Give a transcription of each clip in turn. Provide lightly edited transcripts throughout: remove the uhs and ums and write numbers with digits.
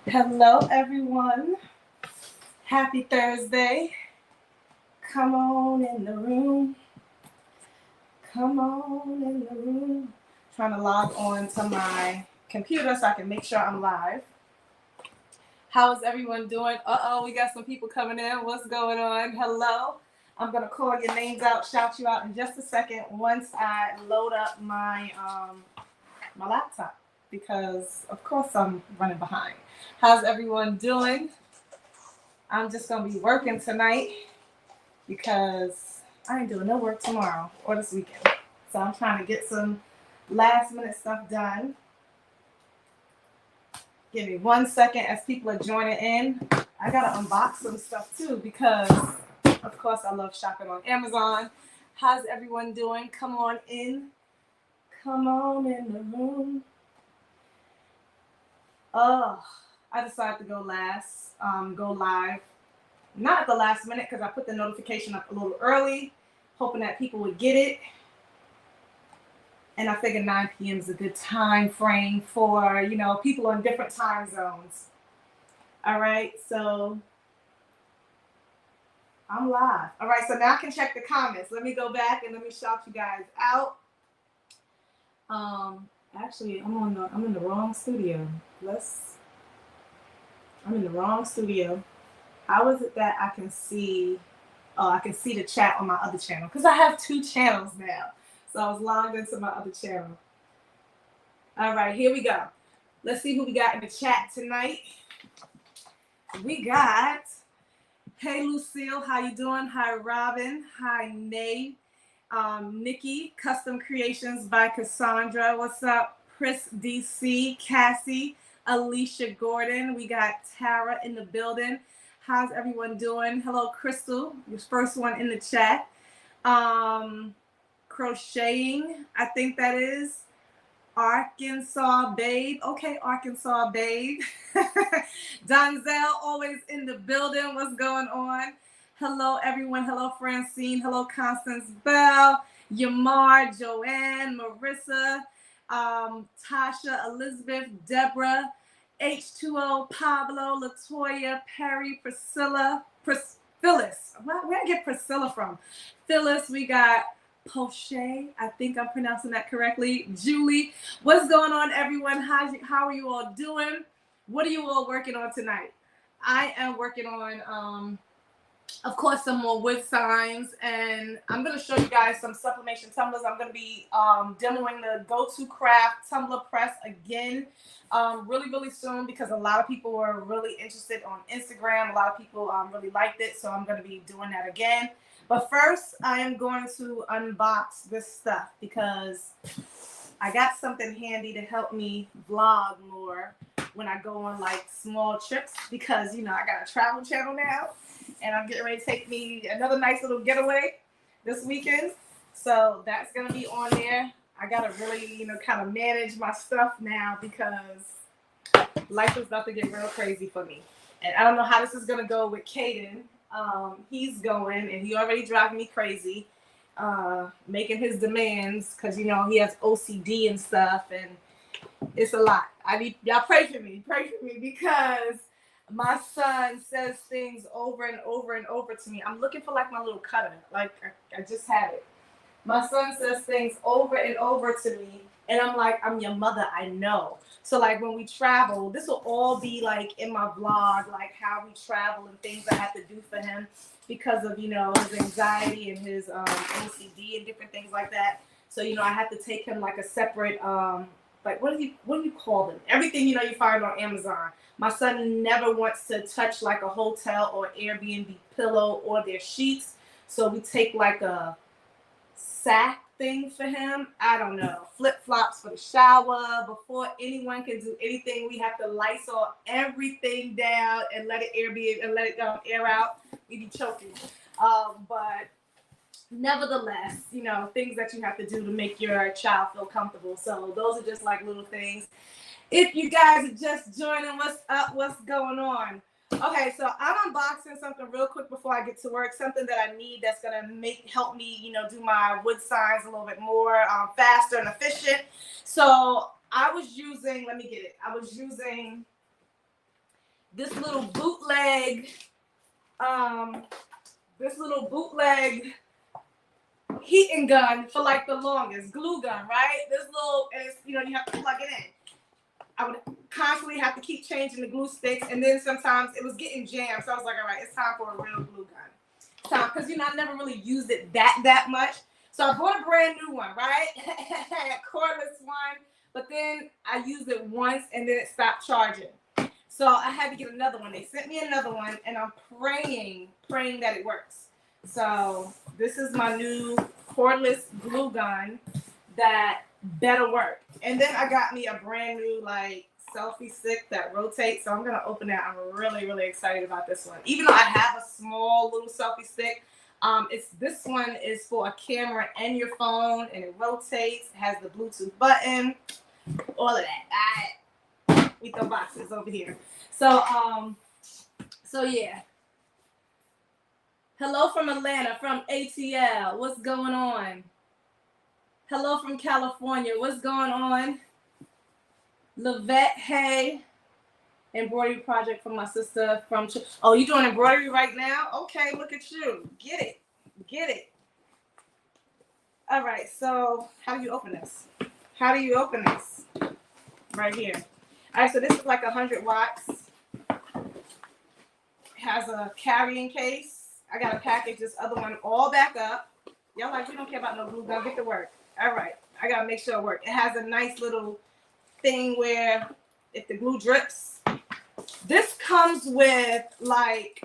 Hello, everyone. Happy Thursday. Come on in the room. Come on in the room. Trying to log on to my computer so I can make sure I'm live. How is everyone doing? We got some people coming in. What's going on? Hello. I'm going to call your names out, shout you out in just a second once I load up my laptop because, of course, I'm running behind. How's everyone doing? I'm just going to be working tonight because I ain't doing no work tomorrow or this weekend. So I'm trying to get some last minute stuff done. Give me 1 second as people are joining in. I got to unbox some stuff too because, of course, I love shopping on Amazon. How's everyone doing? Come on in. Come on in the room. Oh, I decided to go live. Not at the last minute because I put the notification up a little early, hoping that people would get it. And I figured 9 p.m. is a good time frame for, people on different time zones. All right, so I'm live. All right, so now I can check the comments. Let me go back and let me shout you guys out. Actually, I'm in the wrong studio. I'm in the wrong studio. How is it that I can see? Oh, I can see the chat on my other channel because I have 2 channels now. So I was logged into my other channel. All right, here we go. Let's see who we got in the chat tonight. We got, hey Lucille, how you doing? Hi Robin. Hi Nay. Nikki, Custom Creations by Cassandra. What's up? Chris DC, Cassie, Alicia Gordon. We got Tara in the building. How's everyone doing? Hello, Crystal, your first one in the chat. Crocheting, I think that is. Arkansas Babe. Okay, Arkansas Babe. Donzel, always in the building. What's going on? Hello, everyone. Hello, Francine. Hello, Constance Bell, Yamar, Joanne, Marissa, Tasha, Elizabeth, Deborah, H2O, Pablo, Latoya, Perry, Priscilla, Phyllis. Where did I get Priscilla from? Phyllis, we got Poche, I think I'm pronouncing that correctly. Julie, what's going on, everyone? How are you all doing? What are you all working on tonight? I am working on, of course, some more wood signs, and I'm going to show you guys some sublimation tumblers. I'm going to be demoing the Go-To Craft tumbler press again really, really soon because a lot of people were really interested on Instagram. A lot of people really liked it, so I'm going to be doing that again. But first, I am going to unbox this stuff because I got something handy to help me vlog more when I go on like small trips because, I got a travel channel now and I'm getting ready to take me another nice little getaway this weekend. So that's going to be on there. I got to really, kind of manage my stuff now because life is about to get real crazy for me. And I don't know how this is going to go with Caden. He's going and he already driving me crazy, making his demands because he has OCD and stuff, and it's a lot. I need y'all pray for me because my son says things over and over and over to me. I'm looking for like my little cutter, like I just had it. My son says things over and over to me, and I'm like, I'm your mother, I know. So like when we travel, this will all be like in my vlog, like how we travel and things I have to do for him because of, his anxiety and his OCD and different things like that. So, I have to take him like a separate, like what do you call them? Everything, you find on Amazon. My son never wants to touch like a hotel or Airbnb pillow or their sheets. So we take like a sack thing for him. I don't know. Flip-flops for the shower. Before anyone can do anything, we have to Lysol everything down and let it air out. We be choking. But nevertheless, things that you have to do to make your child feel comfortable. So those are just like little things. If you guys are just joining, what's up? What's going on? Okay, so I'm unboxing something real quick before I get to work. Something that I need that's gonna help me, do my wood signs a little bit more faster and efficient. So I was using, let me get it. I was using this little bootleg, heating gun for like the longest, glue gun, right? This little, is, you know, you have to plug it in. I would constantly have to keep changing the glue sticks, and then sometimes it was getting jammed, so I was like, all right, it's time for a real glue gun. So, because, you know, I never really used it that much. So I bought a brand new one, right? A cordless one, but then I used it once and then it stopped charging. So I had to get another one. They sent me another one, and I'm praying that it works. So this is my new cordless glue gun that better work. And then I got me a brand new like selfie stick that rotates. So I'm gonna open that. I'm really excited about this one. Even though I have a small little selfie stick, this one is for a camera and your phone, and it rotates, has the Bluetooth button, all of that. We throw boxes over here. So yeah. Hello from Atlanta, from ATL. What's going on? Hello from California. What's going on? Lavette, hey. Embroidery project from my sister from. Oh, you doing embroidery right now? Okay, look at you. Get it. All right. So, how do you open this? Right here. All right. So this is like 100 watts. It has a carrying case. I got to package this other one all back up. Y'all like, we don't care about no glue gun. Get to work. All right. I got to make sure it works. It has a nice little thing where if the glue drips, this comes with like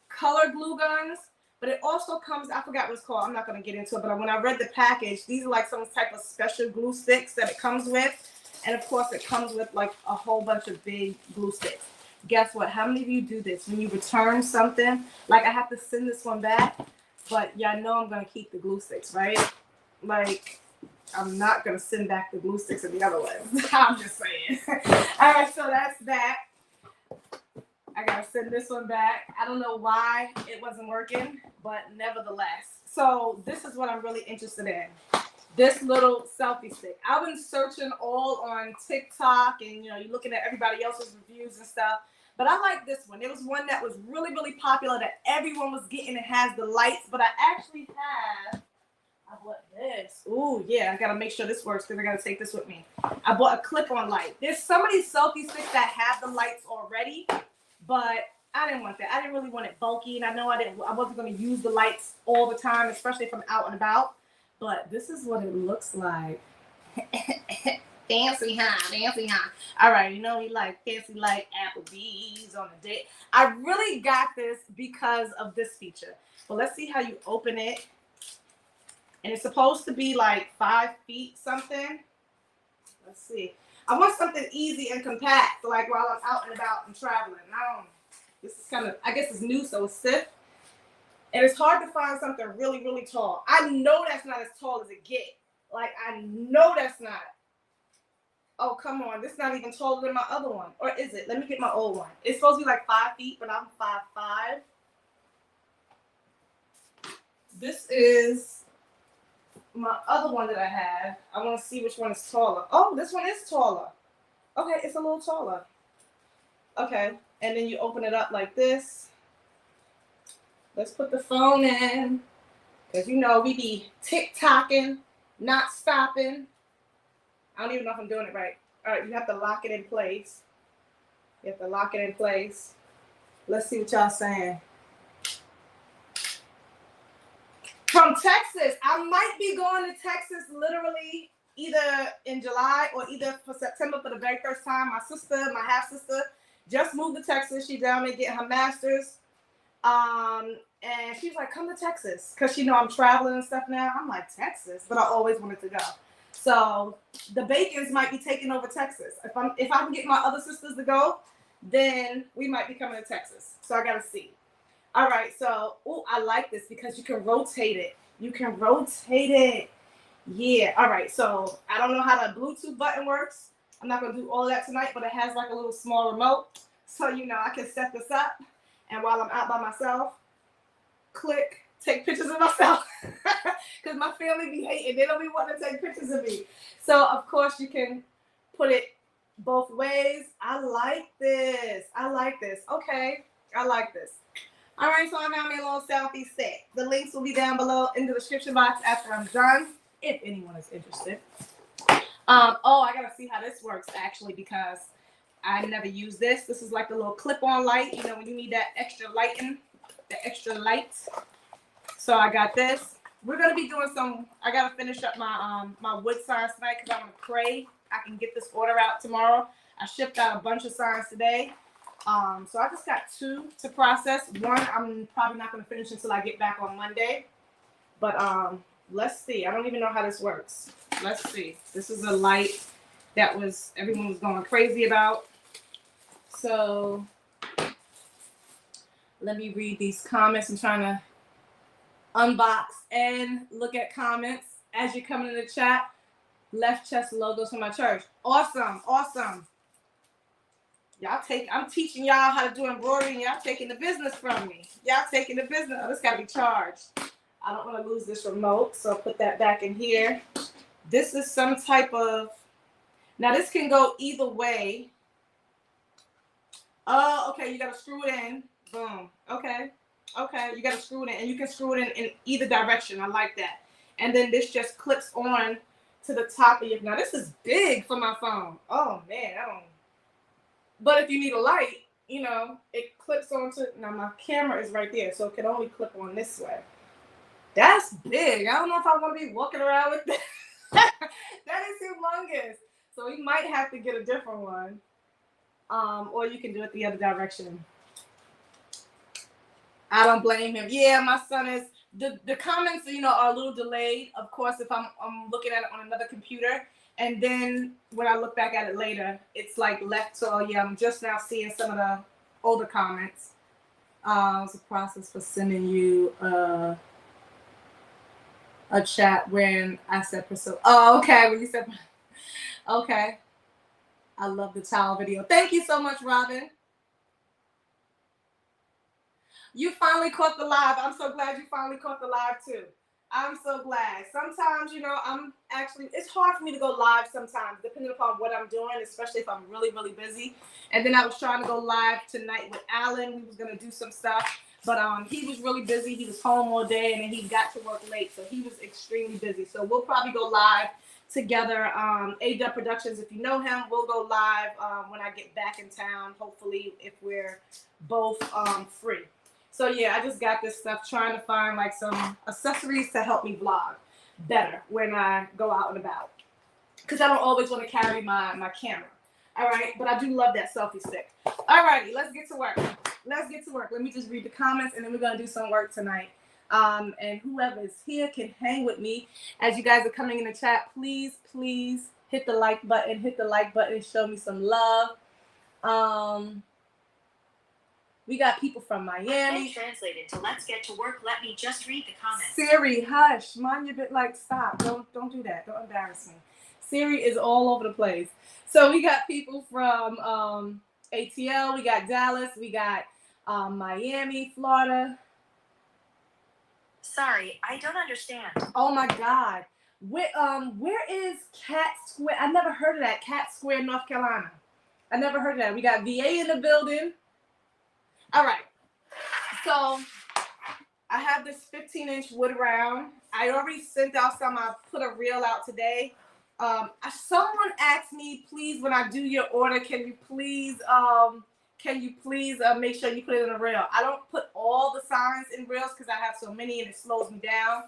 color glue guns, but it also comes, I forgot what it's called. I'm not going to get into it, but when I read the package, these are like some type of special glue sticks that it comes with. And of course, it comes with like a whole bunch of big glue sticks. Guess what? How many of you do this? When you return something, like I have to send this one back, but y'all know I'm going to keep the glue sticks, right? Like, I'm not going to send back the glue sticks and the other ones. I'm just saying. All right, so that's that. I got to send this one back. I don't know why it wasn't working, but nevertheless. So this is what I'm really interested in. This little selfie stick. I've been searching all on TikTok, and you know, you're looking at everybody else's reviews and stuff. But I like this one. It was one that was really popular that everyone was getting. It has the lights, but I actually have. I bought this. Ooh, yeah. I gotta make sure this works because I gotta take this with me. I bought a clip-on light. There's some of these selfie sticks that have the lights already, but I didn't want that. I didn't really want it bulky, and I know I wasn't gonna use the lights all the time, especially if I'm out and about. But this is what it looks like. Fancy, huh? All right, you know, you like fancy like Applebee's on a date. I really got this because of this feature. But let's see how you open it. And it's supposed to be like 5 feet something. Let's see. I want something easy and compact, like while I'm out and about and traveling. This is kind of, I guess it's new, so it's stiff. And it's hard to find something really tall. I know that's not as tall as it gets. Like, I know that's not. Oh, come on. This is not even taller than my other one. Or is it? Let me get my old one. It's supposed to be like 5 feet, but I'm 5'5". This is my other one that I have. I want to see which one is taller. Oh, this one is taller. Okay, it's a little taller. Okay, and then you open it up like this. Let's put the phone in, because you know we be tick-tocking, not stopping. I don't even know if I'm doing it right. All right, you have to lock it in place. Let's see what y'all saying. From Texas. I might be going to Texas literally either in July or either for September for the very first time. My half-sister, just moved to Texas. She's down there getting her master's. And she's like, come to Texas. Because she know I'm traveling and stuff now. I'm like, Texas? But I always wanted to go. So the Bacons might be taking over Texas. If I can get my other sisters to go, then we might be coming to Texas. So I got to see. All right. So, I like this because you can rotate it. Yeah. All right. So I don't know how the Bluetooth button works. I'm not going to do all of that tonight, but it has like a little small remote. So, you know, I can set this up. And while I'm out by myself, click, take pictures of myself. Because my family be hating. They don't be wanting to take pictures of me. So, of course, you can put it both ways. I like this. I like this. Okay. I like this. All right, so I got me a little selfie stick. The links will be down below in the description box after I'm done, if anyone is interested. Oh, I gotta see how this works actually because I never use this. This is like the little clip-on light, you know, when you need that extra lighting, the extra light. So I got this. We're gonna be doing some. I gotta finish up my my wood signs tonight because I'm gonna pray I can get this order out tomorrow. I shipped out a bunch of signs today. So I just got 2 to process. One I'm probably not gonna finish until I get back on Monday. But let's see. I don't even know how this works. Let's see. This is a light that everyone was going crazy about. So let me read these comments. I'm trying to unbox and look at comments as you're coming in the chat. Left chest logos for my church. Awesome, awesome. I'm teaching y'all how to do embroidery and y'all taking the business from me. Y'all taking the business. Oh, this gotta be charged. I don't want to lose this remote, so I'll put that back in here. This is some type of, now this can go either way. Oh, okay, you gotta screw it in. Boom. Okay. Okay, you gotta screw it in, and you can screw it in either direction. I like that. And then this just clips on to the top of your, now this is big for my phone. Oh man, but if you need a light, you know, it clips onto, now my camera is right there, so it can only clip on this way. That's big. I don't know if I want to be walking around with that. That is humongous. So we might have to get a different one. Or you can do it the other direction. I don't blame him. Yeah, my son is, the comments, you know, are a little delayed. Of course, if I'm looking at it on another computer, and then when I look back at it later, it's like left. So yeah, I'm just now seeing some of the older comments. It's a process for sending you a chat when I said Priscilla. Oh, okay. When you said, okay. I love the towel video. Thank you so much, Robin. You finally caught the live. I'm so glad you finally caught the live too. I'm so glad. Sometimes, you know, it's hard for me to go live sometimes, depending upon what I'm doing, especially if I'm really, really busy. And then I was trying to go live tonight with Alan. We was going to do some stuff, but he was really busy. He was home all day, and then he got to work late, so he was extremely busy. So we'll probably go live together. A-Dub Productions, if you know him, we'll go live when I get back in town, hopefully, if we're both free. So yeah, I just got this stuff, trying to find like some accessories to help me vlog better when I go out and about. Because I don't always want to carry my camera. All right, but I do love that selfie stick. All righty, let's get to work. Let's get to work. Let me just read the comments, and then we're going to do some work tonight. And whoever is here can hang with me. As you guys are coming in the chat, please, please hit the like button. Hit the like button. Show me some love. We got people from Miami. Translated to let's get to work. Let me just read the comments. Siri, hush. Mind your bit, like, stop. Don't do that. Don't embarrass me. Siri is all over the place. So we got people from ATL. We got Dallas. We got Miami, Florida. Sorry, I don't understand. Oh my God. Where is Cat Square? I never heard of that. Cat Square, North Carolina. I never heard of that. We got VA in the building. All right, so I have this 15-inch wood round. I already sent out some. I put a reel out today. Someone asked me, please, when I do your order, can you please make sure you put it in a reel? I don't put all the signs in reels because I have so many and it slows me down.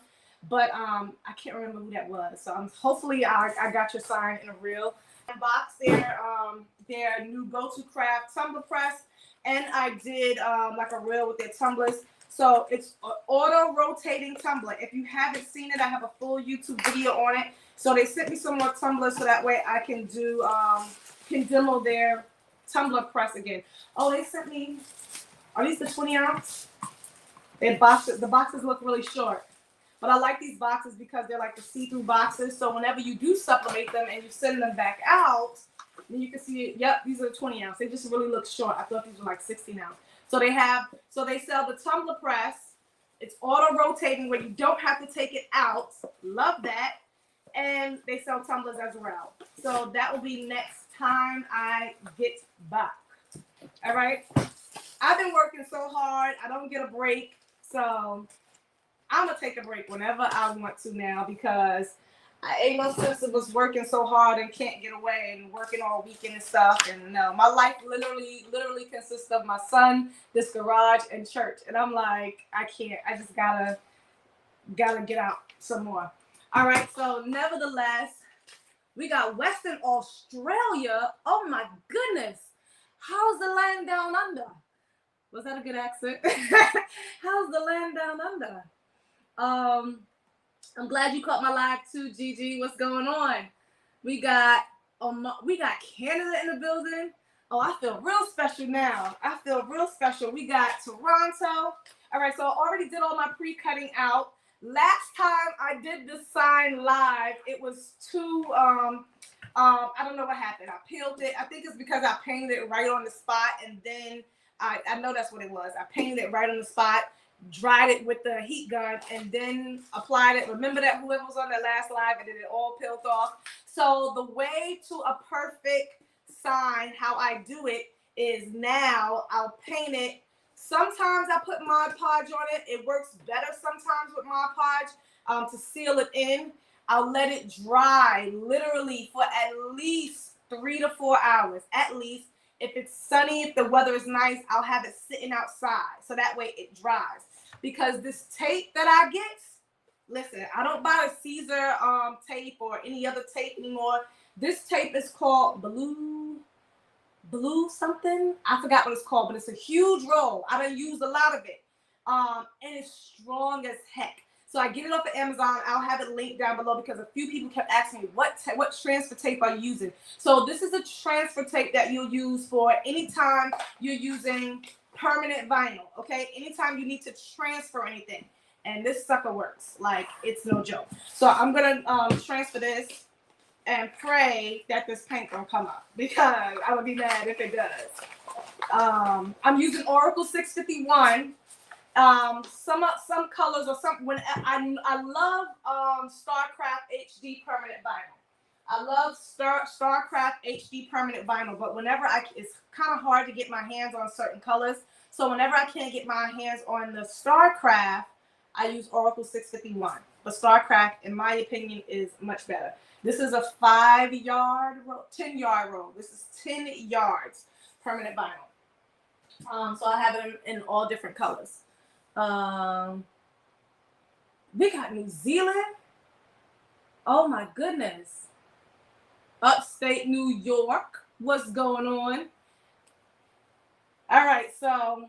But I can't remember who that was. So hopefully I got your sign in a reel. Box their new Go-To Craft tumbler press. And I did like a reel with their tumblers. So it's an auto rotating tumbler. If you haven't seen it, I have a full YouTube video on it. So they sent me some more tumblers so that way I can do can demo their tumbler press again. Oh, they sent me, are these the 20 ounce? The boxes look really short. But I like these boxes because they're like the see-through boxes. So whenever you do sublimate them and you send them back out, then you can see it. Yep, these are the 20 ounce. They just really look short. I thought these were like 16 ounce. So they sell the tumbler press. It's auto rotating where you don't have to take it out. Love that. And they sell tumblers as well. So that will be next time I get back. All right. I've been working so hard. I don't get a break. So I'm going to take a break whenever I want to now because I ain't no sense of us working so hard and can't get away and working all weekend and stuff. And no, my life literally consists of my son, this garage, and church. And I'm like, I can't. I just gotta get out some more. All right. So nevertheless, we got Western Australia. Oh my goodness. How's the land down under? Was that a good accent? How's the land down under? I'm glad you caught my live too, Gigi. What's going on? We got Canada in the building. Oh, I feel real special now. I feel real special. We got Toronto. All right, so I already did all my pre-cutting out. Last time I did this sign live, it was too I don't know what happened. I peeled it. I think it's because I painted it right on the spot, and then I know that's what it was. I painted it right on the spot, dried it with the heat gun, and then applied it. Remember that whoever was on that last live, and then it all peeled off. So the way to a perfect sign, how I do it, is now I'll paint it. Sometimes I put Mod Podge on it. It works better sometimes with Mod Podge to seal it in. I'll let it dry literally for at least 3 to 4 hours, at least. If it's sunny, if the weather is nice, I'll have it sitting outside so that way it dries. Because this tape that I get, listen, I don't buy a Caesar tape or any other tape anymore. This tape is called Blue something. I forgot what it's called, but it's a huge roll. I done used a lot of it. And it's strong as heck. So I get it off of Amazon. I'll have it linked down below because a few people kept asking me, what transfer tape are you using? So this is a transfer tape that you'll use for anytime you're using permanent vinyl, okay? Anytime you need to transfer anything. And this sucker works. Like, it's no joke. So I'm going to transfer this and pray that this paint don't come up because I would be mad if it does. I'm using Oracle 651. Some colors or some when I love Starcraft HD permanent vinyl. I love Starcraft HD permanent vinyl, but whenever it's kind of hard to get my hands on certain colors. So whenever I can't get my hands on the Starcraft, I use Oracle 651. But Starcraft, in my opinion, is much better. This is a 5-yard roll, 10-yard roll. This is 10 yards permanent vinyl. So I have it in all different colors. We got New Zealand. Oh my goodness. Upstate New York. What's going on? All right, so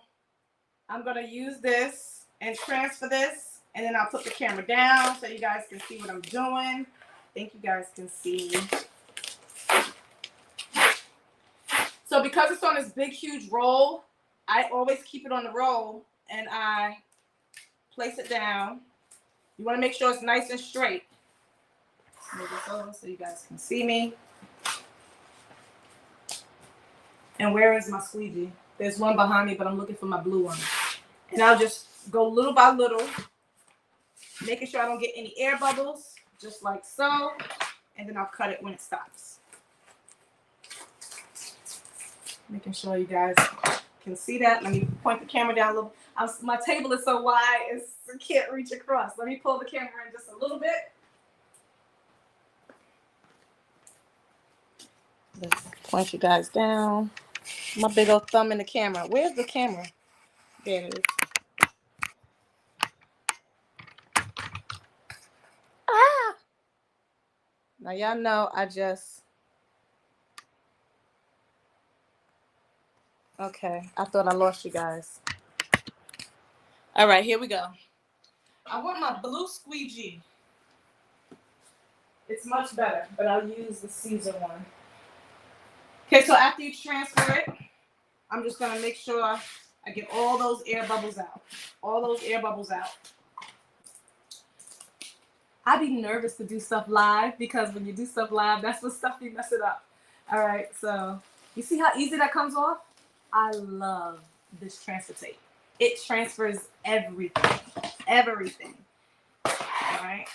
I'm gonna use this and transfer this, and then I'll put the camera down so you guys can see what I'm doing. I think you guys can see. So because it's on this big, huge roll, I always keep it on the roll and I place it down. You want to make sure it's nice and straight. Move this over so you guys can see me. And where is my squeegee? There's one behind me, but I'm looking for my blue one. And I'll just go little by little, making sure I don't get any air bubbles, just like so. And then I'll cut it when it stops. Making sure you guys can see that. Let me point the camera down a little. My table is so wide, I can't reach across. Let me pull the camera in just a little bit. Let's point you guys down. My big old thumb in the camera. Where's the camera? There it is. Ah! Now y'all know okay, I thought I lost you guys. All right, here we go. I want my blue squeegee. It's much better, but I'll use the Caesar one. Okay, so after you transfer it, I'm just gonna make sure I get all those air bubbles out. All those air bubbles out. I be nervous to do stuff live because when you do stuff live, that's when stuff you mess it up. All right, so you see how easy that comes off? I love this transfer tape. It transfers everything. Everything. All right.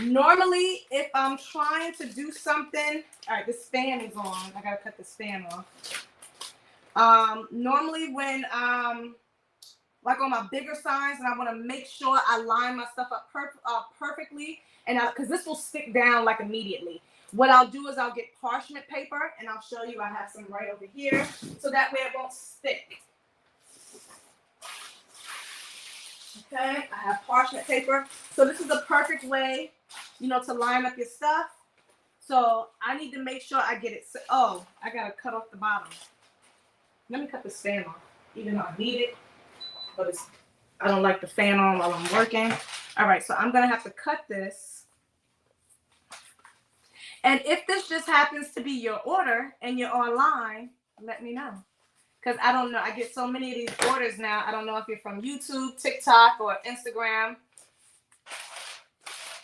Normally, if I'm trying to do something, all right, this fan is on. I gotta cut this fan off. Normally when like on my bigger signs, and I want to make sure I line my stuff up perfectly, and because this will stick down like immediately. What I'll do is I'll get parchment paper, and I'll show you. I have some right over here, so that way it won't stick. Okay, I have parchment paper. So this is a perfect way, you know, to line up your stuff. So I need to make sure I get it. Oh, I gotta cut off the bottom. Let me cut this fan off, even though I need it. But I don't like the fan on while I'm working. All right, so I'm gonna have to cut this. And if this just happens to be your order and you're online, let me know. Because I don't know, I get so many of these orders now. I don't know if you're from YouTube, TikTok, or Instagram.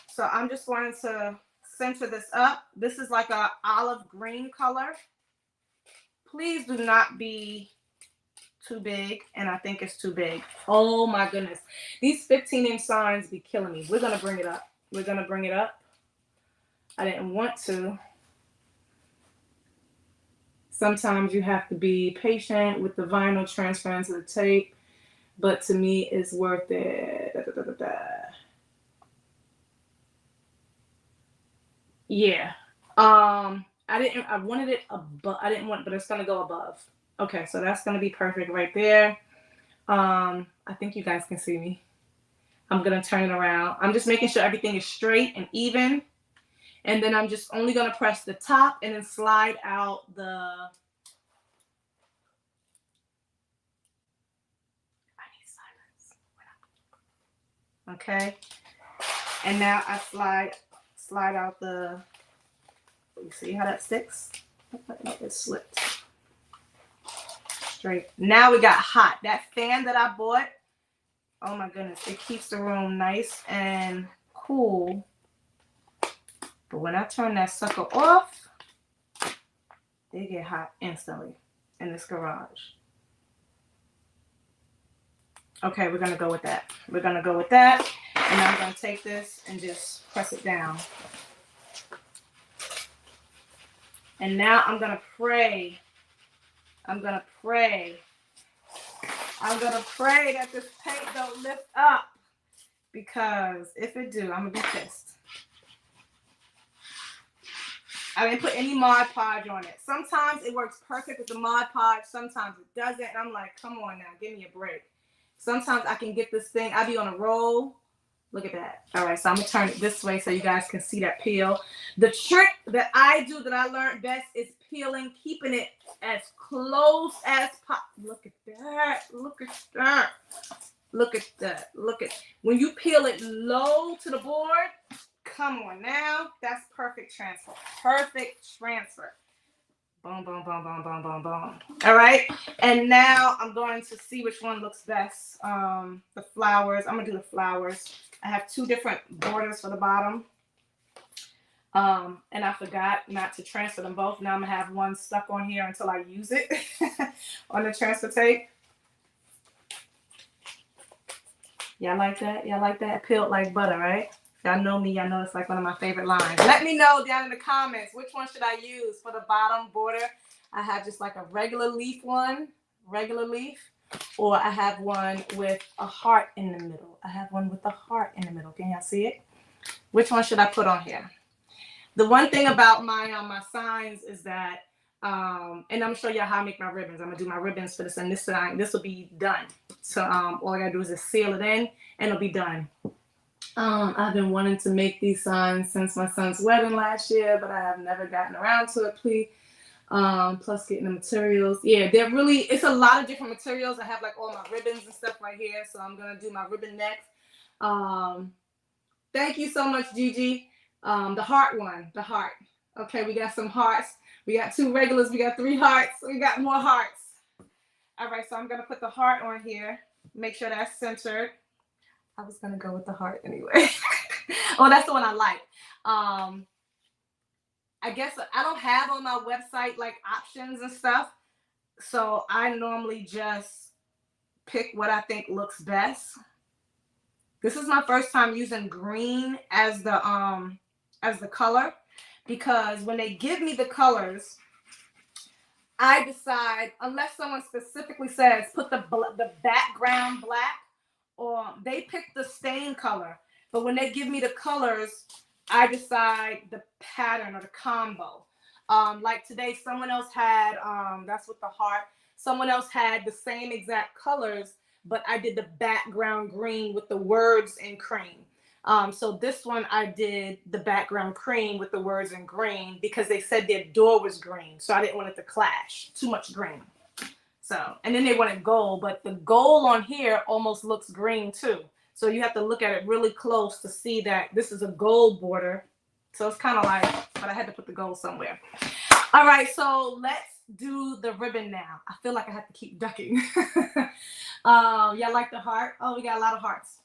So I'm just wanting to center this up. This is like a olive green color. Please do not be too big, and I think it's too big. Oh my goodness, these 15-inch signs be killing me. We're gonna bring it up. We're gonna bring it up. I didn't want to. Sometimes you have to be patient with the vinyl transferring to the tape, but to me it's worth it. Yeah. I wanted it above. I didn't want, but it's gonna go above. Okay, so that's gonna be perfect right there. I think you guys can see me. I'm gonna turn it around. I'm just making sure everything is straight and even. And then I'm just only gonna press the top and then slide out the, I need silence. Okay. And now I slide out the, you see how that sticks? It slipped. Straight. Now we got hot. That fan that I bought, oh my goodness, it keeps the room nice and cool. But when I turn that sucker off, they get hot instantly in this garage. Okay, we're gonna go with that. We're gonna go with that. And I'm gonna take this and just press it down. And now I'm gonna pray. I'm gonna pray that this paint don't lift up, because if it do, I'm gonna be pissed. I didn't put any Mod Podge on it. Sometimes it works perfect with the Mod Podge, sometimes it doesn't. And I'm like, come on now, give me a break. Sometimes I can get this thing, I be on a roll. Look at that. All right, so I'm gonna turn it this way so you guys can see that peel. The trick that I do that I learned best is peeling, keeping it as close as possible. Look at that. Look at that. Look at that. Look at, when you peel it low to the board, come on now. That's perfect transfer. Perfect transfer. Boom, boom, boom, boom, boom, boom, boom. All right. And now I'm going to see which one looks best. The flowers. I'm going to do the flowers. I have two different borders for the bottom. And I forgot not to transfer them both. Now I'm going to have one stuck on here until I use it on the transfer tape. Y'all like that? Y'all like that? Peeled like butter, right? Y'all know me. Y'all know it's like one of my favorite lines. Let me know down in the comments, which one should I use for the bottom border? I have just like a regular leaf one, regular leaf, or I have one with a heart in the middle. I have one with a heart in the middle. Can y'all see it? Which one should I put on here? The one thing about my signs is that, and I'm gonna show y'all how I make my ribbons. I'm gonna do my ribbons for this, and this sign, this will be done. So all I gotta do is just seal it in, and it'll be done. I've been wanting to make these signs since my son's wedding last year, but I have never gotten around to it. Please, plus getting the materials. Yeah, they're really, it's a lot of different materials. I have like all my ribbons and stuff right here, so I'm gonna do my ribbon next. Thank you so much, Gigi. The heart one, the heart. Okay, we got some hearts. We got two regulars. We got 3 hearts. We got more hearts. All right, so I'm gonna put the heart on here. Make sure that's centered. I was gonna go with the heart anyway. Oh, that's the one I like. I guess I don't have on my website like options and stuff, so I normally just pick what I think looks best. This is my first time using green as the color, because when they give me the colors, I decide, unless someone specifically says put the background black, or they pick the stain color. But when they give me the colors, I decide the pattern or the combo. Like today, someone else had, that's with the heart. Someone else had the same exact colors, but I did the background green with the words in cream. So this one I did the background cream with the words in green because they said their door was green. So I didn't want it to clash, too much green. So, and then they wanted gold, but the gold on here almost looks green too. So you have to look at it really close to see that this is a gold border. So it's kind of like, but I had to put the gold somewhere. All right, so let's do the ribbon now. I feel like I have to keep ducking. Y'all like the heart? Oh, we got a lot of hearts.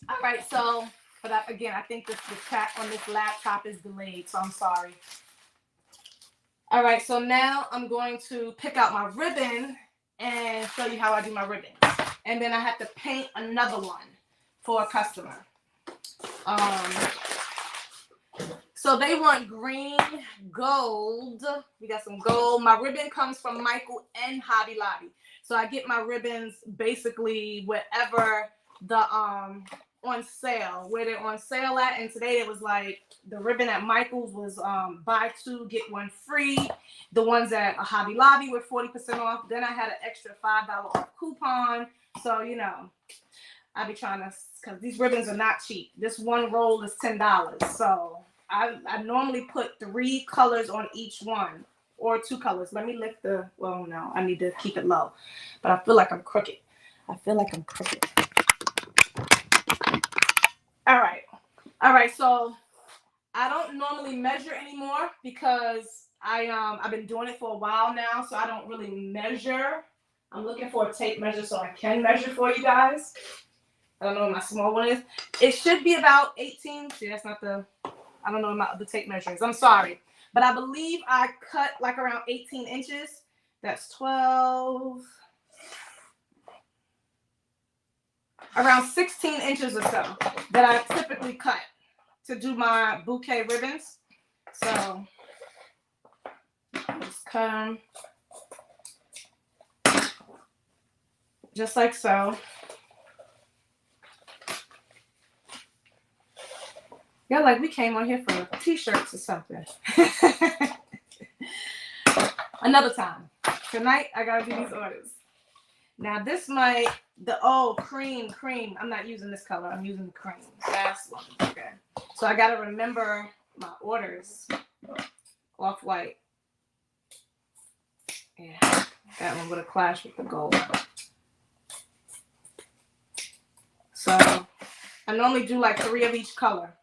All right, so, but again, I think the chat on this laptop is delayed, so I'm sorry. All right, so now I'm going to pick out my ribbon and show you how I do my ribbons. And then I have to paint another one for a customer. So they want green, gold. We got some gold. My ribbon comes from Michael and Hobby Lobby. So I get my ribbons basically wherever the on sale, where they're on sale at. And today it was like the ribbon at Michael's was buy two get one free. The ones at Hobby Lobby were 40% off. Then I had an extra $5 off coupon. So you know, I be trying to, because these ribbons are not cheap. This one roll is $10. So I normally put 3 colors on each one, or 2 colors. Let me lift the, well, no, I need to keep it low. But I feel like I'm crooked. All right, so I don't normally measure anymore because I've been doing it for a while now, so I don't really measure. I'm looking for a tape measure so I can measure for you guys. I don't know what my small one is. It should be about 18. See, that's not the, I don't know what my other tape measure is. I'm sorry. But I believe I cut like around 18 inches. That's 12. Around 16 inches or so that I typically cut to do my bouquet ribbons. So just cut them just like so. Yeah, like we came on here for t-shirts or something. Another time. Tonight I gotta do these orders. Now this might, cream. I'm not using this color. I'm using the cream. That's one. Okay. So I gotta remember my orders. Off-white. Yeah, that one would have clashed with the gold. So I normally do like 3 of each color.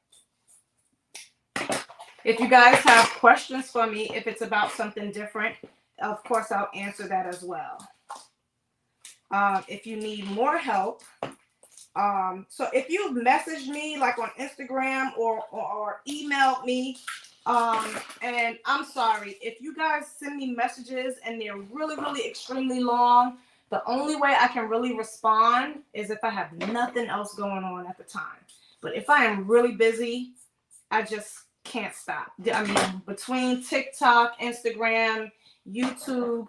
If you guys have questions for me, if it's about something different, of course I'll answer that as well. If you need more help, so if you message me like on Instagram or email me, and I'm sorry, if you guys send me messages and they're really, really extremely long, the only way I can really respond is if I have nothing else going on at the time. But if I am really busy, I just can't stop. I mean, between TikTok, Instagram, YouTube,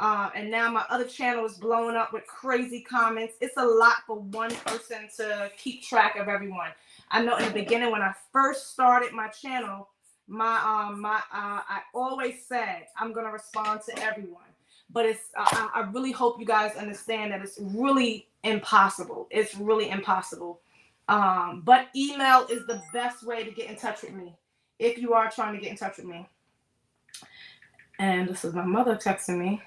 and now my other channel is blowing up with crazy comments. It's a lot for one person to keep track of everyone. I know in the beginning when I first started my channel, I always said I'm gonna respond to everyone. But it's I really hope you guys understand that it's really impossible. It's really impossible. But email is the best way to get in touch with me if you are trying to get in touch with me. And this is my mother texting me.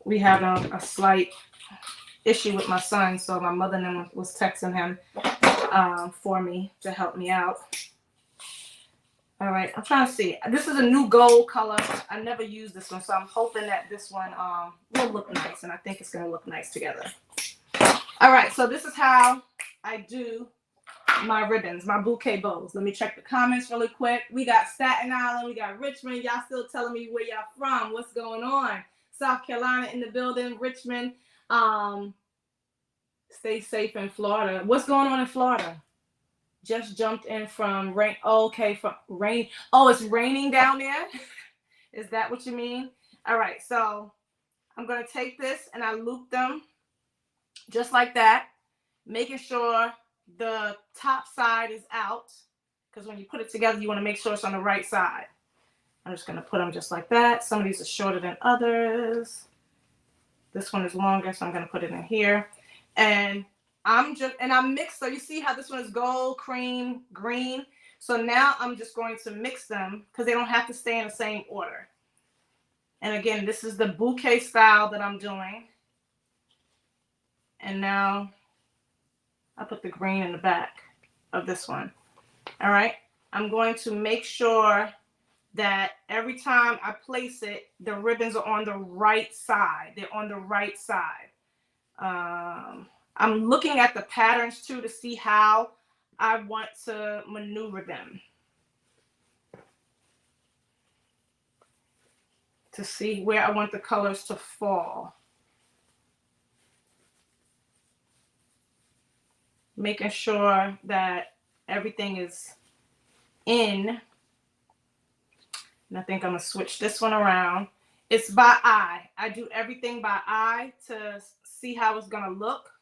We had a slight issue with my son, so my mother then was texting him for me to help me out. All right, I'm trying to see. This is a new gold color. I never used this one, so I'm hoping that this one will look nice, and I think it's going to look nice together. All right, so this is how I do my ribbons, my bouquet bows. Let me check the comments really quick. We got Staten Island, we got Richmond. Y'all still telling me where y'all from. What's going on? South Carolina in the building, Richmond. Stay safe in Florida. What's going on in Florida? Just jumped in from rain. Oh, okay, from rain. Oh, it's raining down there. Is that what you mean? All right, so I'm gonna take this and I loop them just like that, making sure the top side is out, because when you put it together, you want to make sure it's on the right side. I'm just gonna put them just like that. Some of these are shorter than others. This one is longer, so I'm gonna put it in here. And I'm mixed. So you see how this one is gold, cream, green. So now I'm just going to mix them because they don't have to stay in the same order. And again, this is the bouquet style that I'm doing. And now I put the green in the back of this one. All right. I'm going to make sure that every time I place it, the ribbons are on the right side. They're on the right side. I'm looking at the patterns too to see how I want to maneuver them, to see where I want the colors to fall. Making sure that everything is in. And I think I'm gonna switch this one around. It's by eye. I do everything by eye to see how it's gonna look.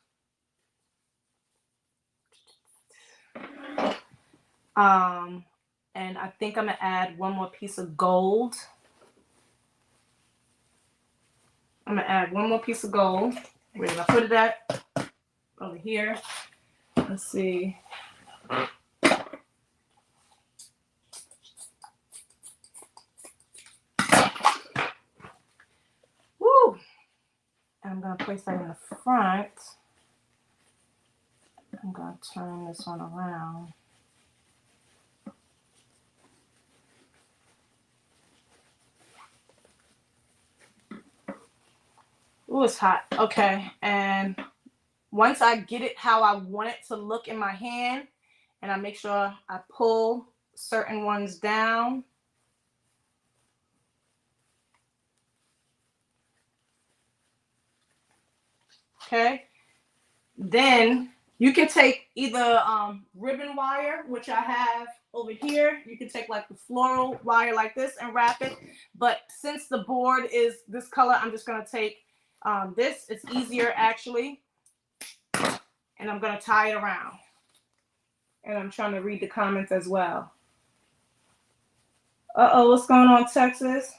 And I think I'm gonna add one more piece of gold. I'm gonna add one more piece of gold. Where did I put it at? Over here. Let's see. Woo! I'm gonna place that in the front. I'm gonna turn this one around. Ooh, it's hot. Okay, and once I get it how I want it to look in my hand, and I make sure I pull certain ones down. Okay, then you can take either ribbon wire, which I have over here. You can take like the floral wire like this and wrap it. But since the board is this color, I'm just gonna take this. It's easier actually. And I'm gonna tie it around. And I'm trying to read the comments as well. Uh-oh, what's going on, Texas?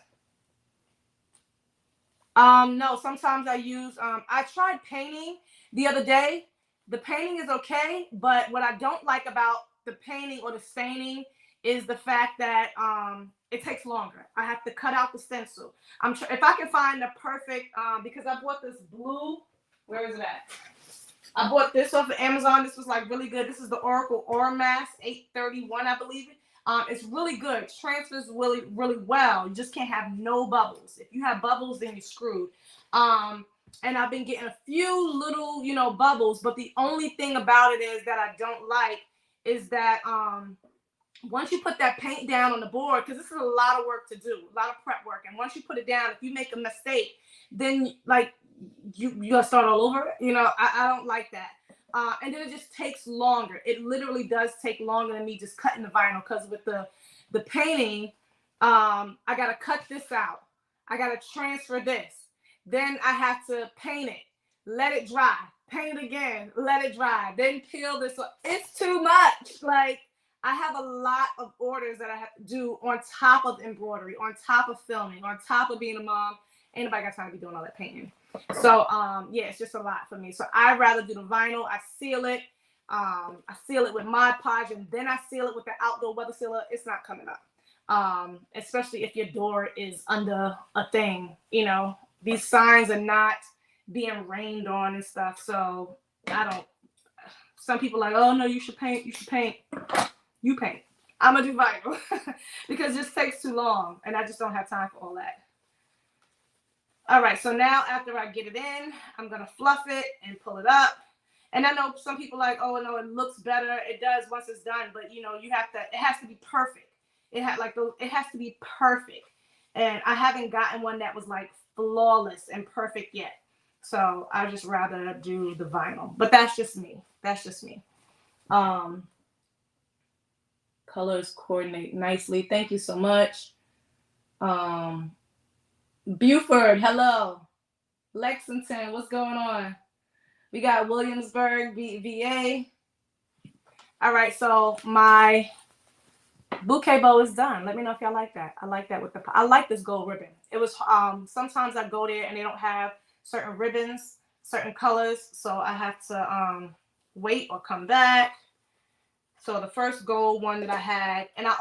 No, sometimes I use, I tried painting the other day. The painting is okay, but what I don't like about the painting or the staining is the fact that it takes longer. I have to cut out the stencil. If I can find the perfect, because I bought this blue, where is it at? I bought this off of Amazon. This was like really good. This is the Oracle Aura Mask 831, I believe it. It's really good. It transfers really, really well. You just can't have no bubbles. If you have bubbles, then you're screwed. And I've been getting a few little, bubbles, but the only thing about it is that I don't like is that once you put that paint down on the board, because this is a lot of work to do, a lot of prep work. And once you put it down, if you make a mistake, then like you gotta start all over. I don't like that. And then it just takes longer. It literally does take longer than me just cutting the vinyl, because with the painting, I gotta cut this out. I gotta transfer this. Then I have to paint it, let it dry, paint it again, let it dry, then peel this. It's too much. Like, I have a lot of orders that I have to do on top of embroidery, on top of filming, on top of being a mom. Ain't nobody got time to be doing all that painting. So yeah, it's just a lot for me. So I'd rather do the vinyl. I seal it. I seal it with Mod Podge, and then I seal it with the outdoor weather sealer. It's not coming up. Especially if your door is under a thing. These signs are not being rained on and stuff. So I don't. Some people are like, oh no, you should paint. You should paint. You paint. I'm gonna do vinyl because it just takes too long, and I just don't have time for all that. All right, so now after I get it in, I'm gonna fluff it and pull it up. And I know some people are like, oh no, it looks better. It does once it's done, but you have to. It has to be perfect. It has to be perfect. And I haven't gotten one that was like flawless and perfect yet. So I just rather do the vinyl. But that's just me. That's just me. Colors coordinate nicely. Thank you so much. Buford, hello. Lexington, what's going on? We got Williamsburg, VA. All right, so my bouquet bow is done. Let me know if y'all like that. I like that with the, I like this gold ribbon. It was, sometimes I go there and they don't have certain ribbons, certain colors. So I have to wait or come back. So the first gold one that I had, and I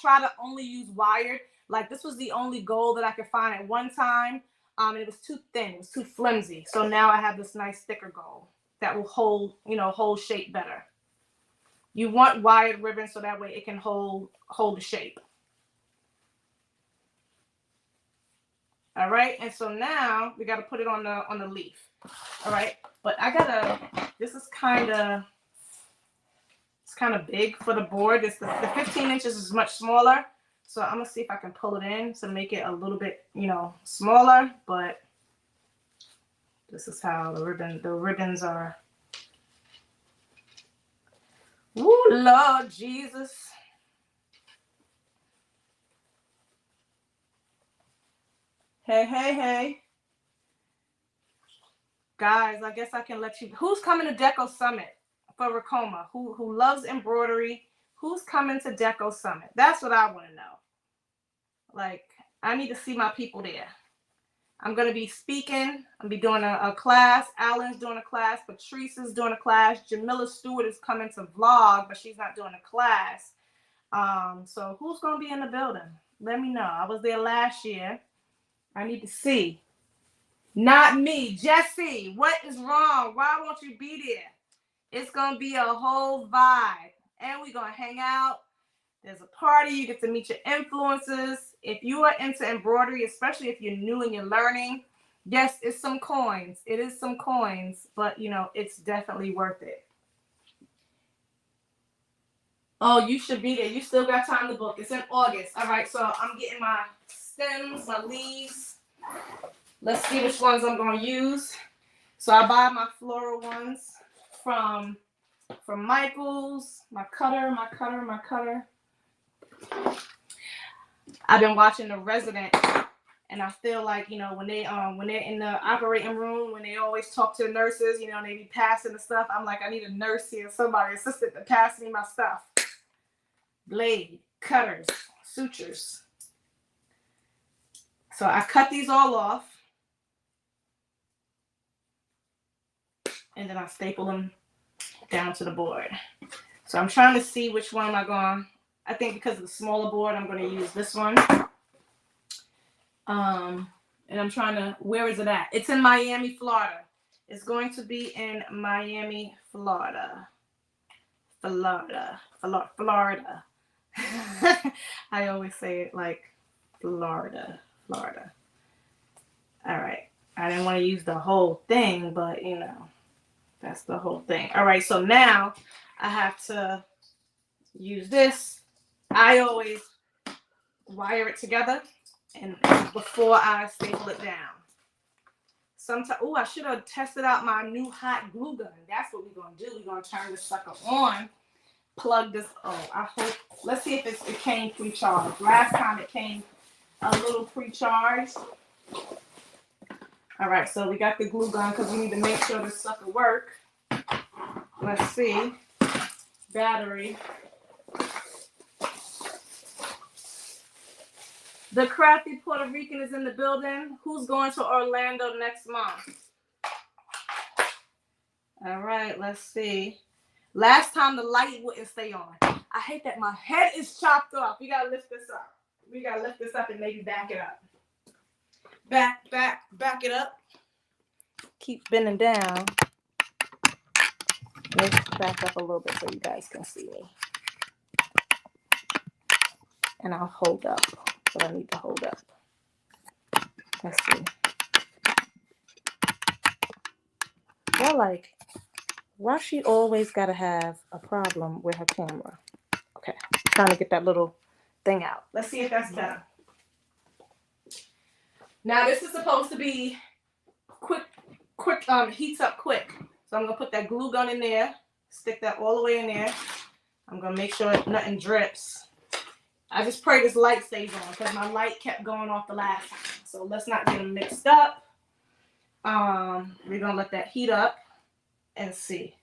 try to only use wired. Like this was the only gold that I could find at one time. And it was too thin, it was too flimsy. So now I have this nice thicker gold that will hold, hold shape better. You want wired ribbon so that way it can hold the shape. All right, and so now we got to put it on the leaf. All right, but this is kind of big for the board. The 15 inches is much smaller. So I'm gonna see if I can pull it in to make it a little bit, smaller, but this is how the ribbons are. Woo, Lord Jesus. Hey. Guys, I guess I can let you, who's coming to Deco Summit for Racoma? Who loves embroidery? Who's coming to Deco Summit? That's what I want to know. Like, I need to see my people there. I'm going to be speaking. I'll be doing a class. Alan's doing a class. Patrice is doing a class. Jamila Stewart is coming to vlog, but she's not doing a class. So who's going to be in the building? Let me know. I was there last year. I need to see. Not me. Jesse, what is wrong? Why won't you be there? It's going to be a whole vibe. And we're going to hang out. There's a party. You get to meet your influencers. If you are into embroidery, especially if you're new and you're learning, yes, it's some coins. It is some coins, but it's definitely worth it. Oh, you should be there. You still got time to book. It's in August. All right, so I'm getting my stems, my leaves. Let's see which ones I'm going to use. So I buy my floral ones from Michaels. My cutter. I've been watching The Resident, and I feel like, when they're in the operating room, when they always talk to the nurses, they be passing the stuff. I'm like, I need a nurse here, somebody, assistant to pass me my stuff. Blade, cutters, sutures. So I cut these all off, and then I staple them down to the board. So I'm trying to see which one am I going. I think because of the smaller board, I'm going to use this one. And I'm trying to, where is it at? It's in Miami, Florida. It's going to be in Miami, Florida. Florida. I always say it like Florida. All right. I didn't want to use the whole thing, but that's the whole thing. All right. So now I have to use this. I always wire it together and before I staple it down. Sometimes, I should have tested out my new hot glue gun. That's what we're going to do. We're going to turn this sucker on, plug this. I hope, let's see if it came pre-charged. Last time it came a little pre-charged. All right, so we got the glue gun because we need to make sure this sucker works. Let's see. Battery. The crafty Puerto Rican is in the building. Who's going to Orlando next month? All right, let's see. Last time the light wouldn't stay on. I hate that my head is chopped off. We got to lift this up. And maybe back it up. Back it up. Keep bending down. Maybe back up a little bit so you guys can see me. And I'll hold up. What I need to hold up. Let's see. Well, why she always gotta have a problem with her camera? Okay, trying to get that little thing out. Let's see if that's better. Now this is supposed to be quick, heats up quick. So I'm gonna put that glue gun in there, stick that all the way in there. I'm gonna make sure nothing drips. I just pray this light stays on because my light kept going off the last time. So let's not get them mixed up. We're gonna let that heat up and see.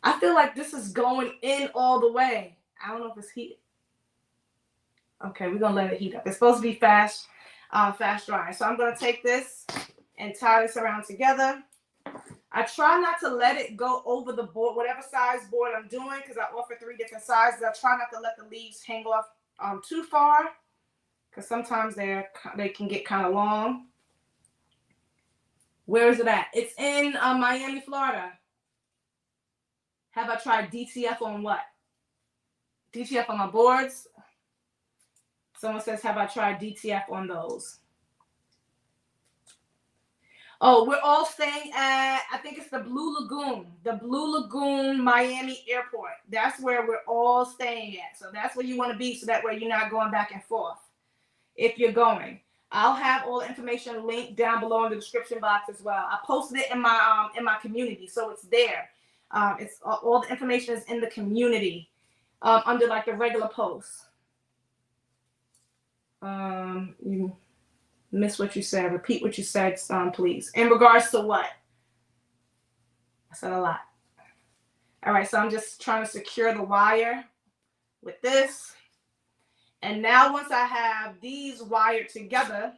I feel like this is going in all the way. I don't know if it's heat. Okay, we're gonna let it heat up. It's supposed to be fast drying. So I'm gonna take this and tie this around together. I try not to let it go over the board, whatever size board I'm doing, because I offer 3 different sizes. I try not to let the leaves hang off too far, because sometimes they can get kind of long. Where is it at? It's in Miami, Florida. Have I tried DTF on what? DTF on my boards? Someone says, have I tried DTF on those? Oh, we're all staying at, I think it's the Blue Lagoon, Miami Airport. That's where we're all staying at. So that's where you want to be, so that way you're not going back and forth if you're going. I'll have all the information linked down below in the description box as well. I posted it in my community, so it's there. It's all the information is in the community under like the regular posts. You missed what you said. Repeat what you said, please. In regards to what? I said a lot. All right, so I'm just trying to secure the wire with this. And now once I have these wired together,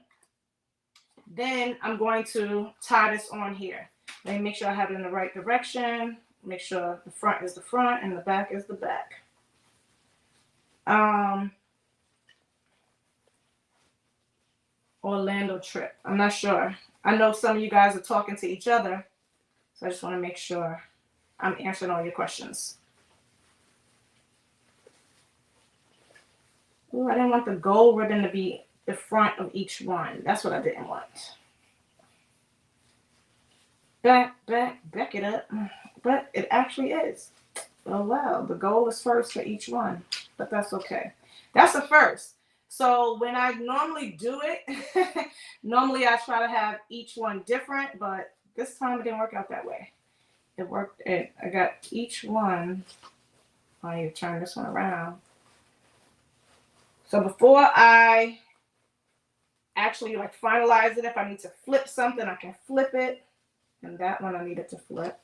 then I'm going to tie this on here. Let me make sure I have it in the right direction. Make sure the front is the front and the back is the back. Orlando trip. I'm not sure. I know some of you guys are talking to each other, so I just want to make sure I'm answering all your questions. Ooh, I didn't want the gold ribbon to be the front of each one. That's what I didn't want. Back it up. But it actually is. Oh wow, the gold is first for each one, but that's okay. That's the first. So when I normally do it, normally I try to have each one different, but this time it didn't work out that way. It worked. I got each one. I need to turn this one around. So before I actually like finalize it, if I need to flip something, I can flip it. And that one I needed to flip.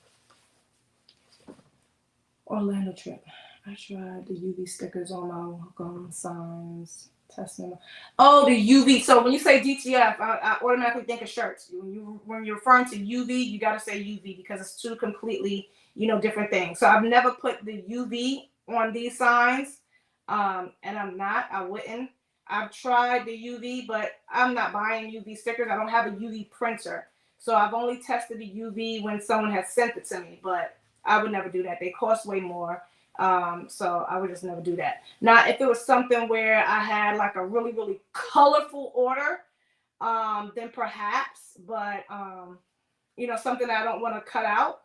Orlando trip. I tried the UV stickers on my hook-on signs. Testing. Oh, the UV. So when you say DTF, I automatically think of shirts. When you're referring to UV, you got to say UV because it's two completely, different things. So I've never put the UV on these signs, and I wouldn't. I've tried the UV, but I'm not buying UV stickers. I don't have a UV printer, so I've only tested the UV when someone has sent it to me. But I would never do that. They cost way more. So I would just never do that. Now, if it was something where I had like a really, really colorful order, then perhaps, but, something that I don't want to cut out,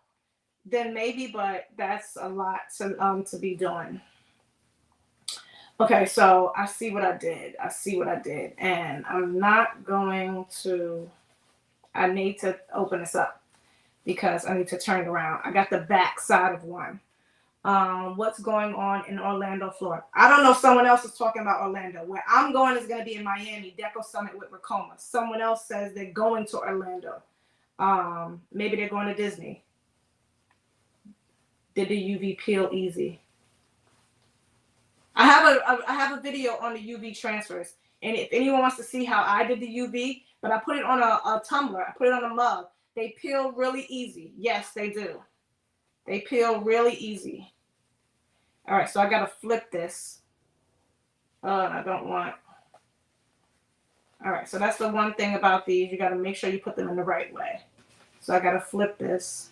then maybe, but that's a lot to be doing. Okay, so I see what I did. And I'm not going to, I need to open this up because I need to turn it around. I got the back side of one. What's going on in Orlando, Florida? I don't know if someone else is talking about Orlando. Where I'm going is going to be in Miami, Deco Summit with Racoma. Someone else says they're going to Orlando. Maybe they're going to Disney. Did the UV peel easy? I have a video on the UV transfers, and if anyone wants to see how I did the UV, but I put it on a tumbler, I put it on a mug. They peel really easy. Yes, they do. They peel really easy. All right, so I got to flip this. And I don't want. All right, so that's the one thing about these. You got to make sure you put them in the right way. So I got to flip this.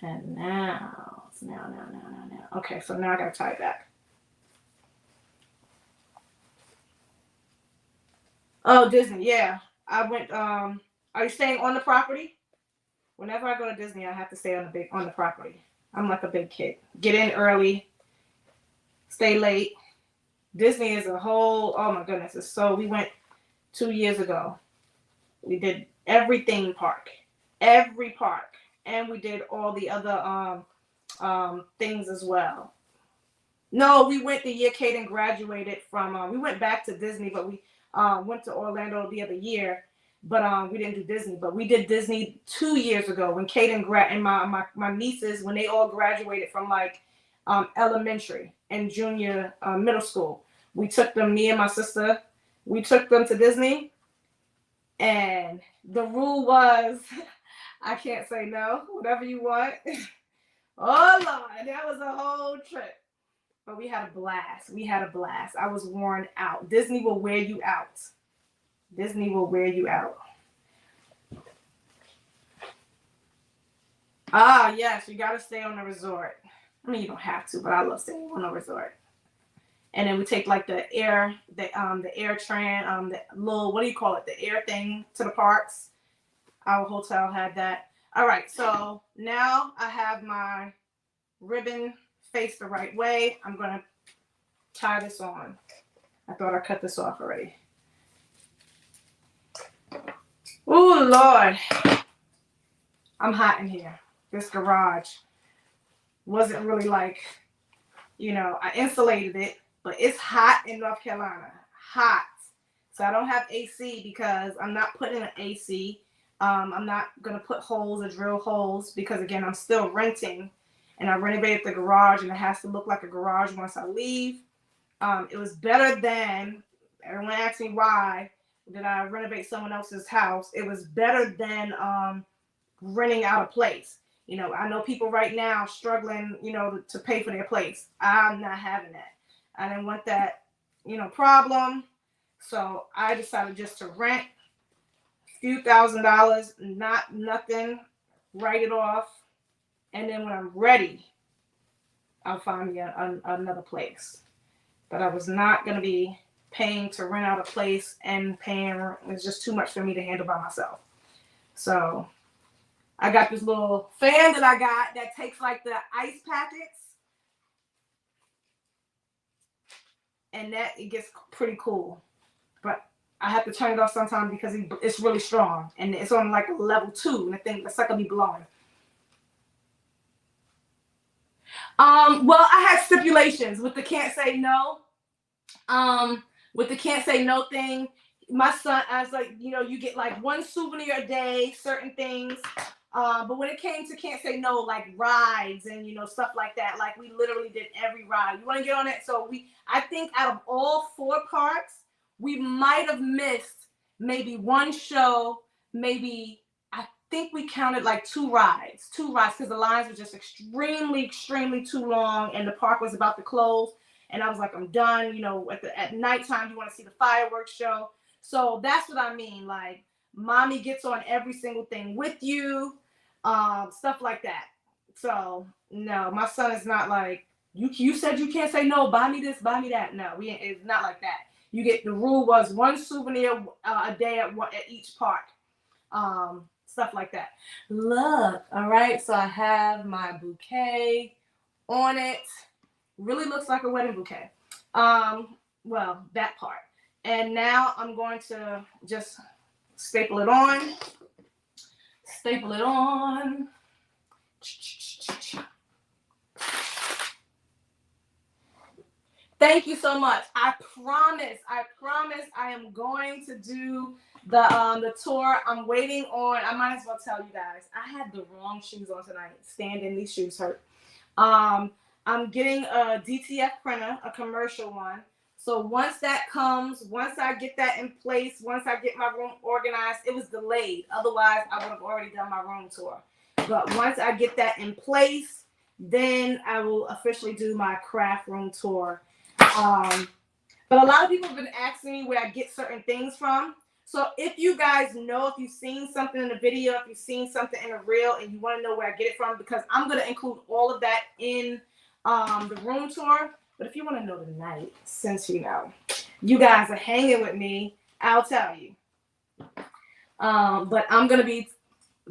And now. Okay, so now I got to tie it back. Oh, Disney, yeah. I went, are you staying on the property? Whenever I go to Disney, I have to stay on the property. I'm like a big kid. Get in early, stay late. Disney is a whole, oh my goodness. It's so, we went 2 years ago. We did every theme park, every park. And we did all the other things as well. No, we went the year Kaden graduated from, we went back to Disney, but we went to Orlando the other year, but we didn't do Disney. But we did Disney 2 years ago when Kaden and my nieces, when they all graduated from like elementary and junior middle school. We took them, me and my sister, we took them to Disney, and the rule was, I can't say no, whatever you want. Oh Lord, that was a whole trip. But we had a blast. We had a blast. I was worn out. Disney will wear you out. Disney will wear you out. Ah, yes, you got to stay on the resort. I mean, you don't have to, but I love staying on the resort. And then we take like the air tran, the little, what do you call it? The air thing to the parks. Our hotel had that. All right, so now I have my ribbon faced the right way. I'm gonna tie this on. I thought I cut this off already. Oh Lord, I'm hot in here. This garage wasn't really like, you know, I insulated it, but it's hot in North Carolina, hot. So I don't have AC because I'm not putting an AC. I'm not gonna put holes or drill holes because again, I'm still renting. And I renovated the garage, and it has to look like a garage once I leave. It was better than, everyone asked me why did I renovate someone else's house. It was better than renting out a place. You know, I know people right now struggling, you know, to pay for their place. I'm not having that. I didn't want that, you know, problem. So I decided just to rent a few $1,000s, nothing, write it off. And then when I'm ready, I'll find me another place. But I was not going to be paying to rent out a place and paying, it's just too much for me to handle by myself. So I got this little fan that I got that takes like the ice packets. And that, it gets pretty cool. But I have to turn it off sometimes because it's really strong. And it's on like a level 2. And I think the sucker be blowing. Well, I had stipulations with the can't say no. With the can't say no thing, my son, I was like, you know, you get like 1 souvenir a day, certain things. But when it came to can't say no, like rides and, you know, stuff like that, like we literally did every ride. You want to get on it? So I think out of all 4 parks, we might have missed maybe 1 show, maybe, I think we counted like 2 rides because the lines were just extremely too long and the park was about to close. And I was like, I'm done. You know, at nighttime, you want to see the fireworks show. So that's what I mean. Like, mommy gets on every single thing with you, stuff like that. So no, my son is not like, you said you can't say no, buy me this, buy me that. No, it's not like that. You get, the rule was 1 souvenir a day at each park. Stuff like that. Look, all right, so I have my bouquet on it. Really looks like a wedding bouquet. Well, that part. And now I'm going to just staple it on. Staple it on. Thank you so much. I promise I am going to do the tour. I'm waiting on, I might as well tell you guys, I had the wrong shoes on tonight. Standing, these shoes hurt. I'm getting a DTF printer, a commercial one. So once that comes, once I get that in place, once I get my room organized, it was delayed. Otherwise, I would have already done my room tour. But once I get that in place, then I will officially do my craft room tour. But a lot of people have been asking me where I get certain things from. So if you guys know, if you've seen something in the video, if you've seen something in a reel and you want to know where I get it from, because I'm going to include all of that in the room tour. But if you want to know tonight, since you know, you guys are hanging with me, I'll tell you. But I'm going to be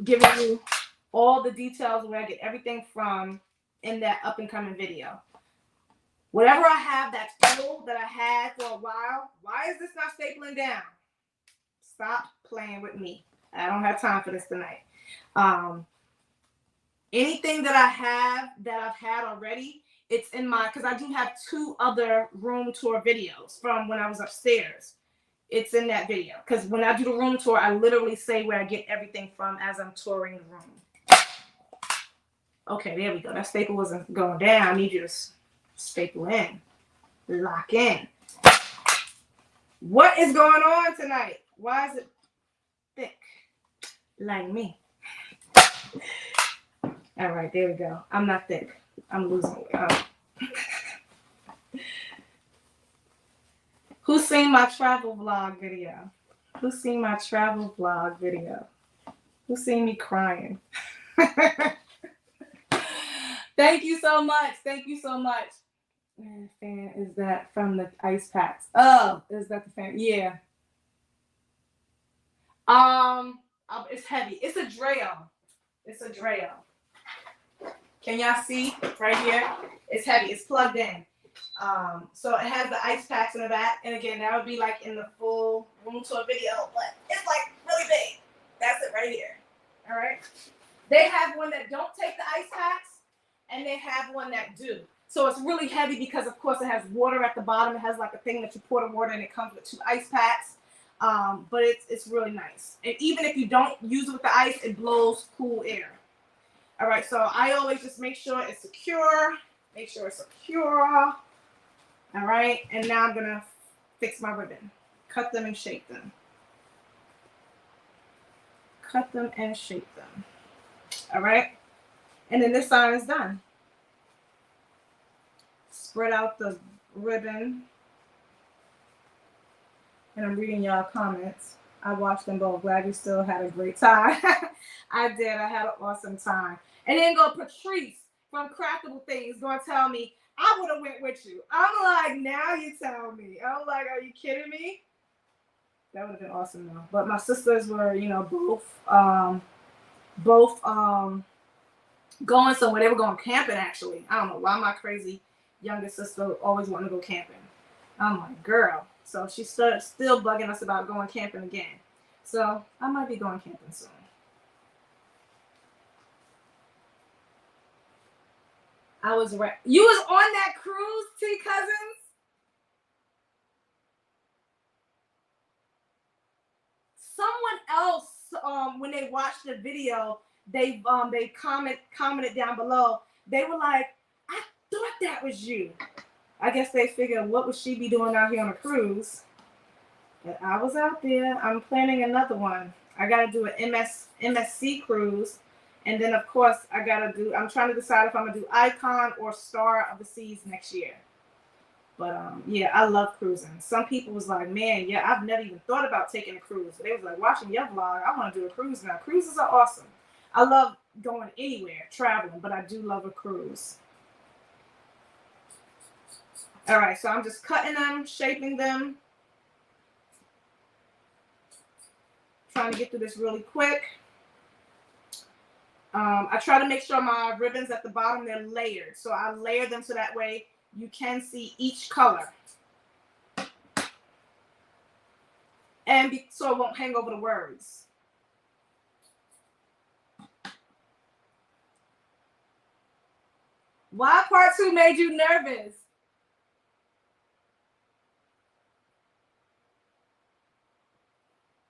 giving you all the details where I get everything from in that up and coming video. Whatever I have that's old that I had for a while, why is this not stapling down? Stop playing with me. I don't have time for this tonight. Anything that I have that I've had already, it's in my, because I do have 2 other room tour videos from when I was upstairs. It's in that video. Because when I do the room tour, I literally say where I get everything from as I'm touring the room. Okay, there we go. That staple wasn't going down. I need you to staple in. Lock in. What is going on tonight? Why is it thick? Like me. All right, there we go. I'm not thick. I'm losing weight. Who's seen my travel vlog video? Who's seen my travel vlog video? Who's seen me crying? Thank you so much. Thank you so much. Man, fan is that from the ice packs? Oh, is that the fan? Yeah. It's heavy. It's a Dreo. It's a Dreo. Can y'all see right here? It's heavy. It's plugged in. So it has the ice packs in the back. And again, that would be like in the full room tour video, but it's like really big. That's it right here. All right. They have one that don't take the ice packs, and they have one that do. So it's really heavy because, of course, it has water at the bottom. It has like a thing that you pour the water in. It comes with 2 ice packs. But it's really nice. And even if you don't use it with the ice, it blows cool air. All right, so I always just make sure it's secure. Make sure it's secure. All right, and now I'm gonna fix my ribbon. Cut them and shape them. Cut them and shape them. All right, and then this side is done. Spread out the ribbon. And I'm reading y'all comments. I watched them both. Glad you still had a great time. I did. I had an awesome time. And then go Patrice from Craftable Things going to tell me, I would have went with you. I'm like, now you tell me. I'm like, are you kidding me? That would have been awesome though. But my sisters were, you know, both going somewhere. They were going camping actually. I don't know why my crazy younger sister always wanted to go camping. I'm like, girl. So she's still bugging us about going camping again. So I might be going camping soon. You was on that cruise, T Cousins? Someone else, when they watched the video, they commented down below. They were like, I thought that was you. I guess they figured, what would she be doing out here on a cruise? But I was out there. I'm planning another one. I got to do an MSC cruise. And then, of course, I'm trying to decide if I'm going to do Icon or Star of the Seas next year. But, yeah, I love cruising. Some people was like, man, yeah, I've never even thought about taking a cruise. But they was like, watching your vlog, I want to do a cruise now. Cruises are awesome. I love going anywhere, traveling, but I do love a cruise. All right, so I'm just cutting them, shaping them. Trying to get through this really quick. I try to make sure my ribbons at the bottom, they're layered. So I layer them so that way you can see each color. And so it won't hang over the words. Why part 2 made you nervous?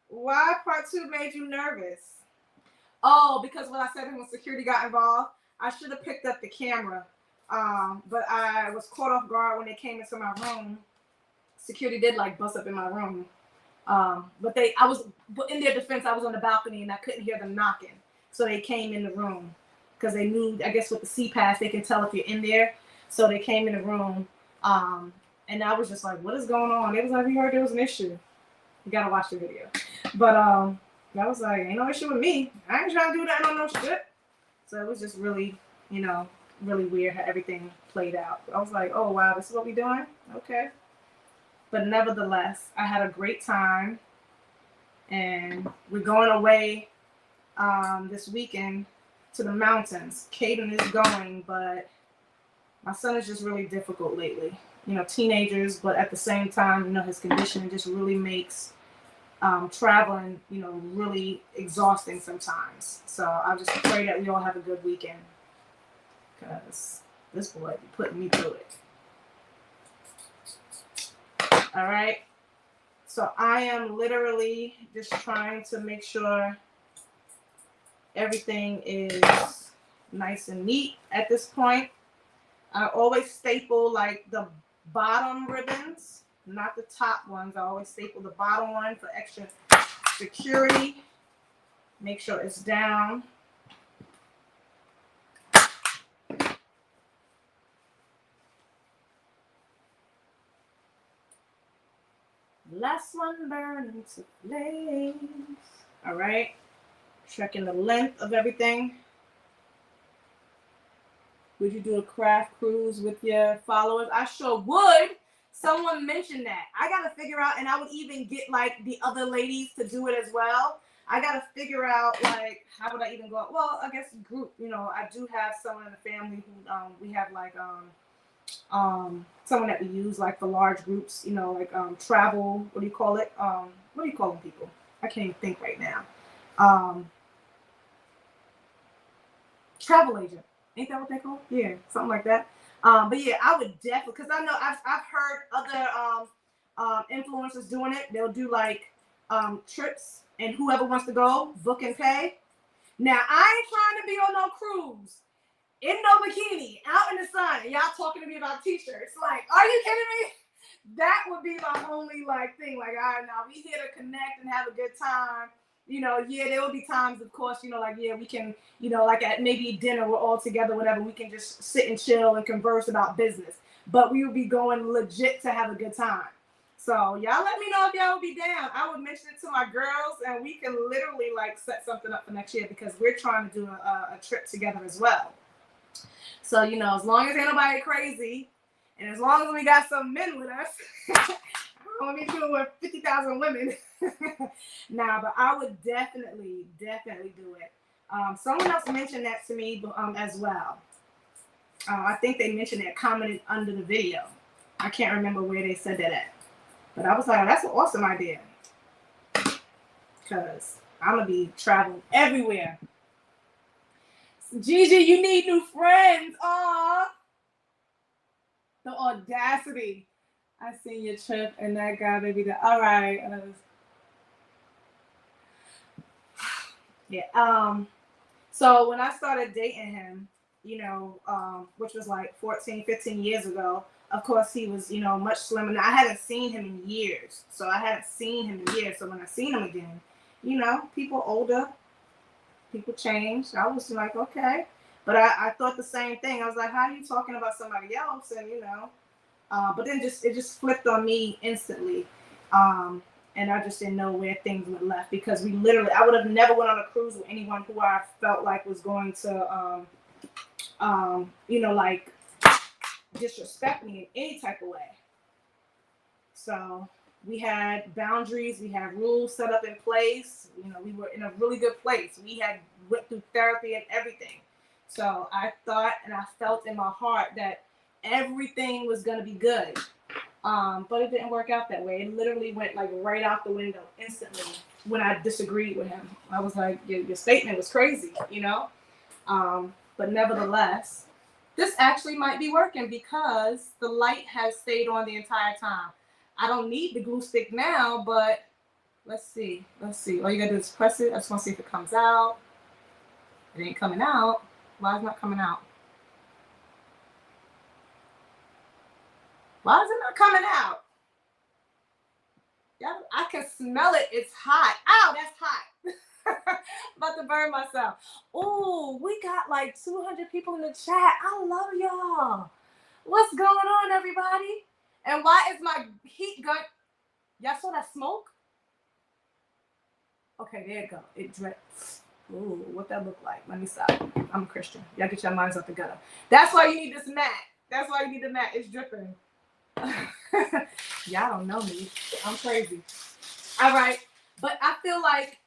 Why part 2 made you nervous? Oh, because what I said when security got involved, I should have picked up the camera. But I was caught off guard when they came into my room. Security did like bust up in my room. But in their defense, I was on the balcony and I couldn't hear them knocking. So they came in the room because they knew, I guess with the CPAS, they can tell if you're in there. So they came in the room. And I was just like, what is going on? They was like, we heard there was an issue. You gotta watch the video. But I was like, ain't no issue with me. I ain't trying to do that on no shit. So it was just really, really weird how everything played out. I was like, oh wow, this is what we doing? Okay. But nevertheless, I had a great time. And we're going away this weekend to the mountains. Caden is going, but My son is just really difficult lately. You know, teenagers, but at the same time, you know, his condition just really makes traveling, you know, really exhausting sometimes. So I just pray that we all have a good weekend, because this boy be putting me through it. All right. So I am literally just trying to make sure everything is nice and neat at this point. I always staple like the bottom ribbons, not the top ones. I always staple the bottom one for extra security. Make sure it's down. Last one burning to flames. All right. Checking the length of everything. Would you do a craft cruise with your followers? I sure would. Someone mentioned that. I got to figure out, and I would even get like the other ladies to do it as well. I got to figure out like how would I even go? Well, I guess group. You know, I do have someone in the family who we have like someone that we use like for large groups. You know, like travel. What do you call it? What do you call them people? I can't even think right now. Travel agent. Ain't that what they call? Yeah, something like that. But yeah, I would definitely, because I know I've heard other influencers doing it. They'll do like trips, and whoever wants to go, book and pay. Now, I ain't trying to be on no cruise in no bikini out in the sun, and y'all talking to me about t-shirts. Like, are you kidding me? That would be my only like thing. Like, all right, now we here to connect and have a good time. You know, yeah, there will be times, of course, you know, like, yeah, we can, you know, like at maybe dinner, we're all together, whatever, we can just sit and chill and converse about business. But we will be going legit to have a good time. So y'all let me know if y'all will be down. I would mention it to my girls, and we can literally like set something up for next year, because we're trying to do a trip together as well. So, you know, as long as ain't nobody crazy, and as long as we got some men with us, I don't want to be dealing with 50,000 women. Nah, but I would definitely do it. Someone else mentioned that to me as well. I think they mentioned it, commented under the video. I can't remember where they said that at. But I was like, oh, that's an awesome idea. Because I'm going to be traveling everywhere. Gigi, you need new friends. Aw. The audacity. I seen your trip, and that guy, baby. All right. Yeah. So when I started dating him, you know, which was like 14, 15 years ago, of course he was, you know, much slimmer. I hadn't seen him in years. So when I seen him again, you know, people older, people changed. I was like, okay. But I thought the same thing. I was like, how are you talking about somebody else? And, you know, but then it just flipped on me instantly. And I just didn't know where things went left, because I would have never went on a cruise with anyone who I felt like was going to, you know, like disrespect me in any type of way. So we had boundaries, we had rules set up in place. You know, we were in a really good place. We had went through therapy and everything. So I thought and I felt in my heart that everything was going to be good. But it didn't work out that way. It literally went like right out the window instantly when I disagreed with him. I was like, your statement was crazy, you know? But nevertheless, this actually might be working, because the light has stayed on the entire time. I don't need the glue stick now, but let's see. All you gotta do is press it. I just want to see if it comes out. It ain't coming out. Why is it not coming out? Why is it not coming out? Yeah, I can smell it. It's hot. Ow, that's hot. About to burn myself. Oh, we got like 200 people in the chat. I love y'all. What's going on, everybody? And why is my heat gun? Y'all saw that smoke? Okay, there you go. It drips. Ooh, what that look like? Let me stop. I'm a Christian. Y'all get your minds out the gutter. That's why you need this mat. That's why you need the mat. It's dripping. Y'all don't know me. I'm crazy. All right. But I feel like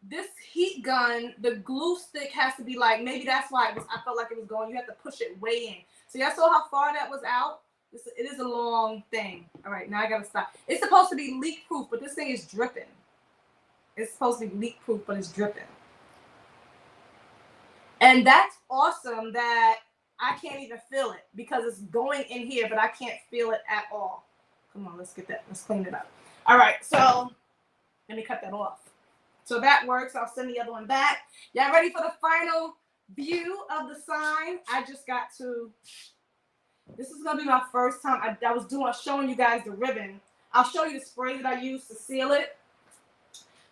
this heat gun, the glue stick has to be like, maybe that's why I felt like it was going. You have to push it way in. So y'all saw how far that was out? It is a long thing. All right, now I gotta stop. It's supposed to be leak proof, but this thing is dripping. It's supposed to be leak proof, but it's dripping. And that's awesome that I can't even feel it because it's going in here, but I can't feel it at all. Come on, let's get that. Let's clean it up. All right, so let me cut that off. So that works. I'll send the other one back. Y'all ready for the final view of the sign? I just got to. This is gonna be my first time. I was showing you guys the ribbon. I'll show you the spray that I use to seal it.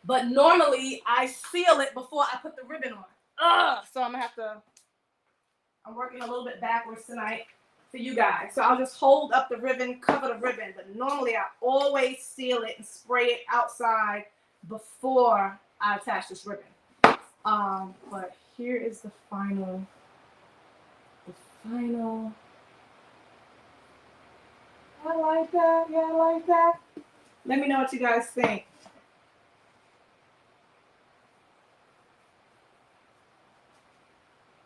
But normally I seal it before I put the ribbon on. So I'm gonna have to. I'm working a little bit backwards tonight for you guys. So I'll just hold up the ribbon, cover the ribbon. But normally I always seal it and spray it outside before I attach this ribbon. But here is the final. I like that. Yeah, I like that. Let me know what you guys think.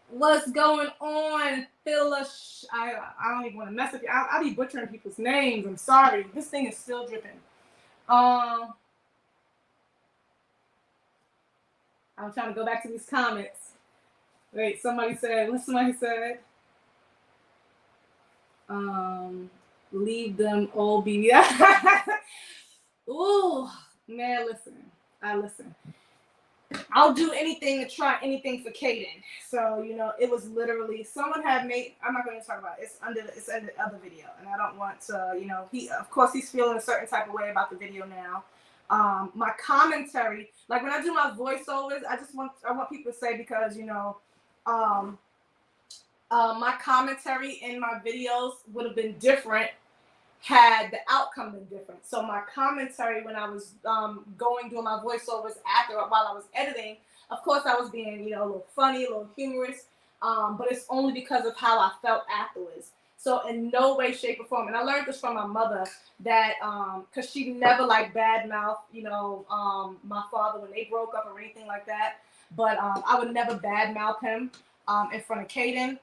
What's going on, Phyllis? I don't even want to mess with you. I'll be butchering people's names. I'm sorry. This thing is still dripping. I'm trying to go back to these comments. Wait, somebody said, what somebody said? Leave them all be. Ooh, man, listen. I'll do anything to try anything for Kaden. So, you know, it was literally, someone had made, I'm not going to talk about it. It's under the other video. And I don't want to, you know, of course he's feeling a certain type of way about the video now. My commentary, like when I do my voiceovers, I want people to say, because, you know, my commentary in my videos would have been different had the outcome been different. So my commentary when I was doing my voiceovers while I was editing, of course I was being, you know, a little funny, a little humorous, but it's only because of how I felt afterwards. So in no way, shape, or form, and I learned this from my mother, that because she never like badmouth, you know, my father when they broke up or anything like that. But I would never badmouth him in front of Kaden.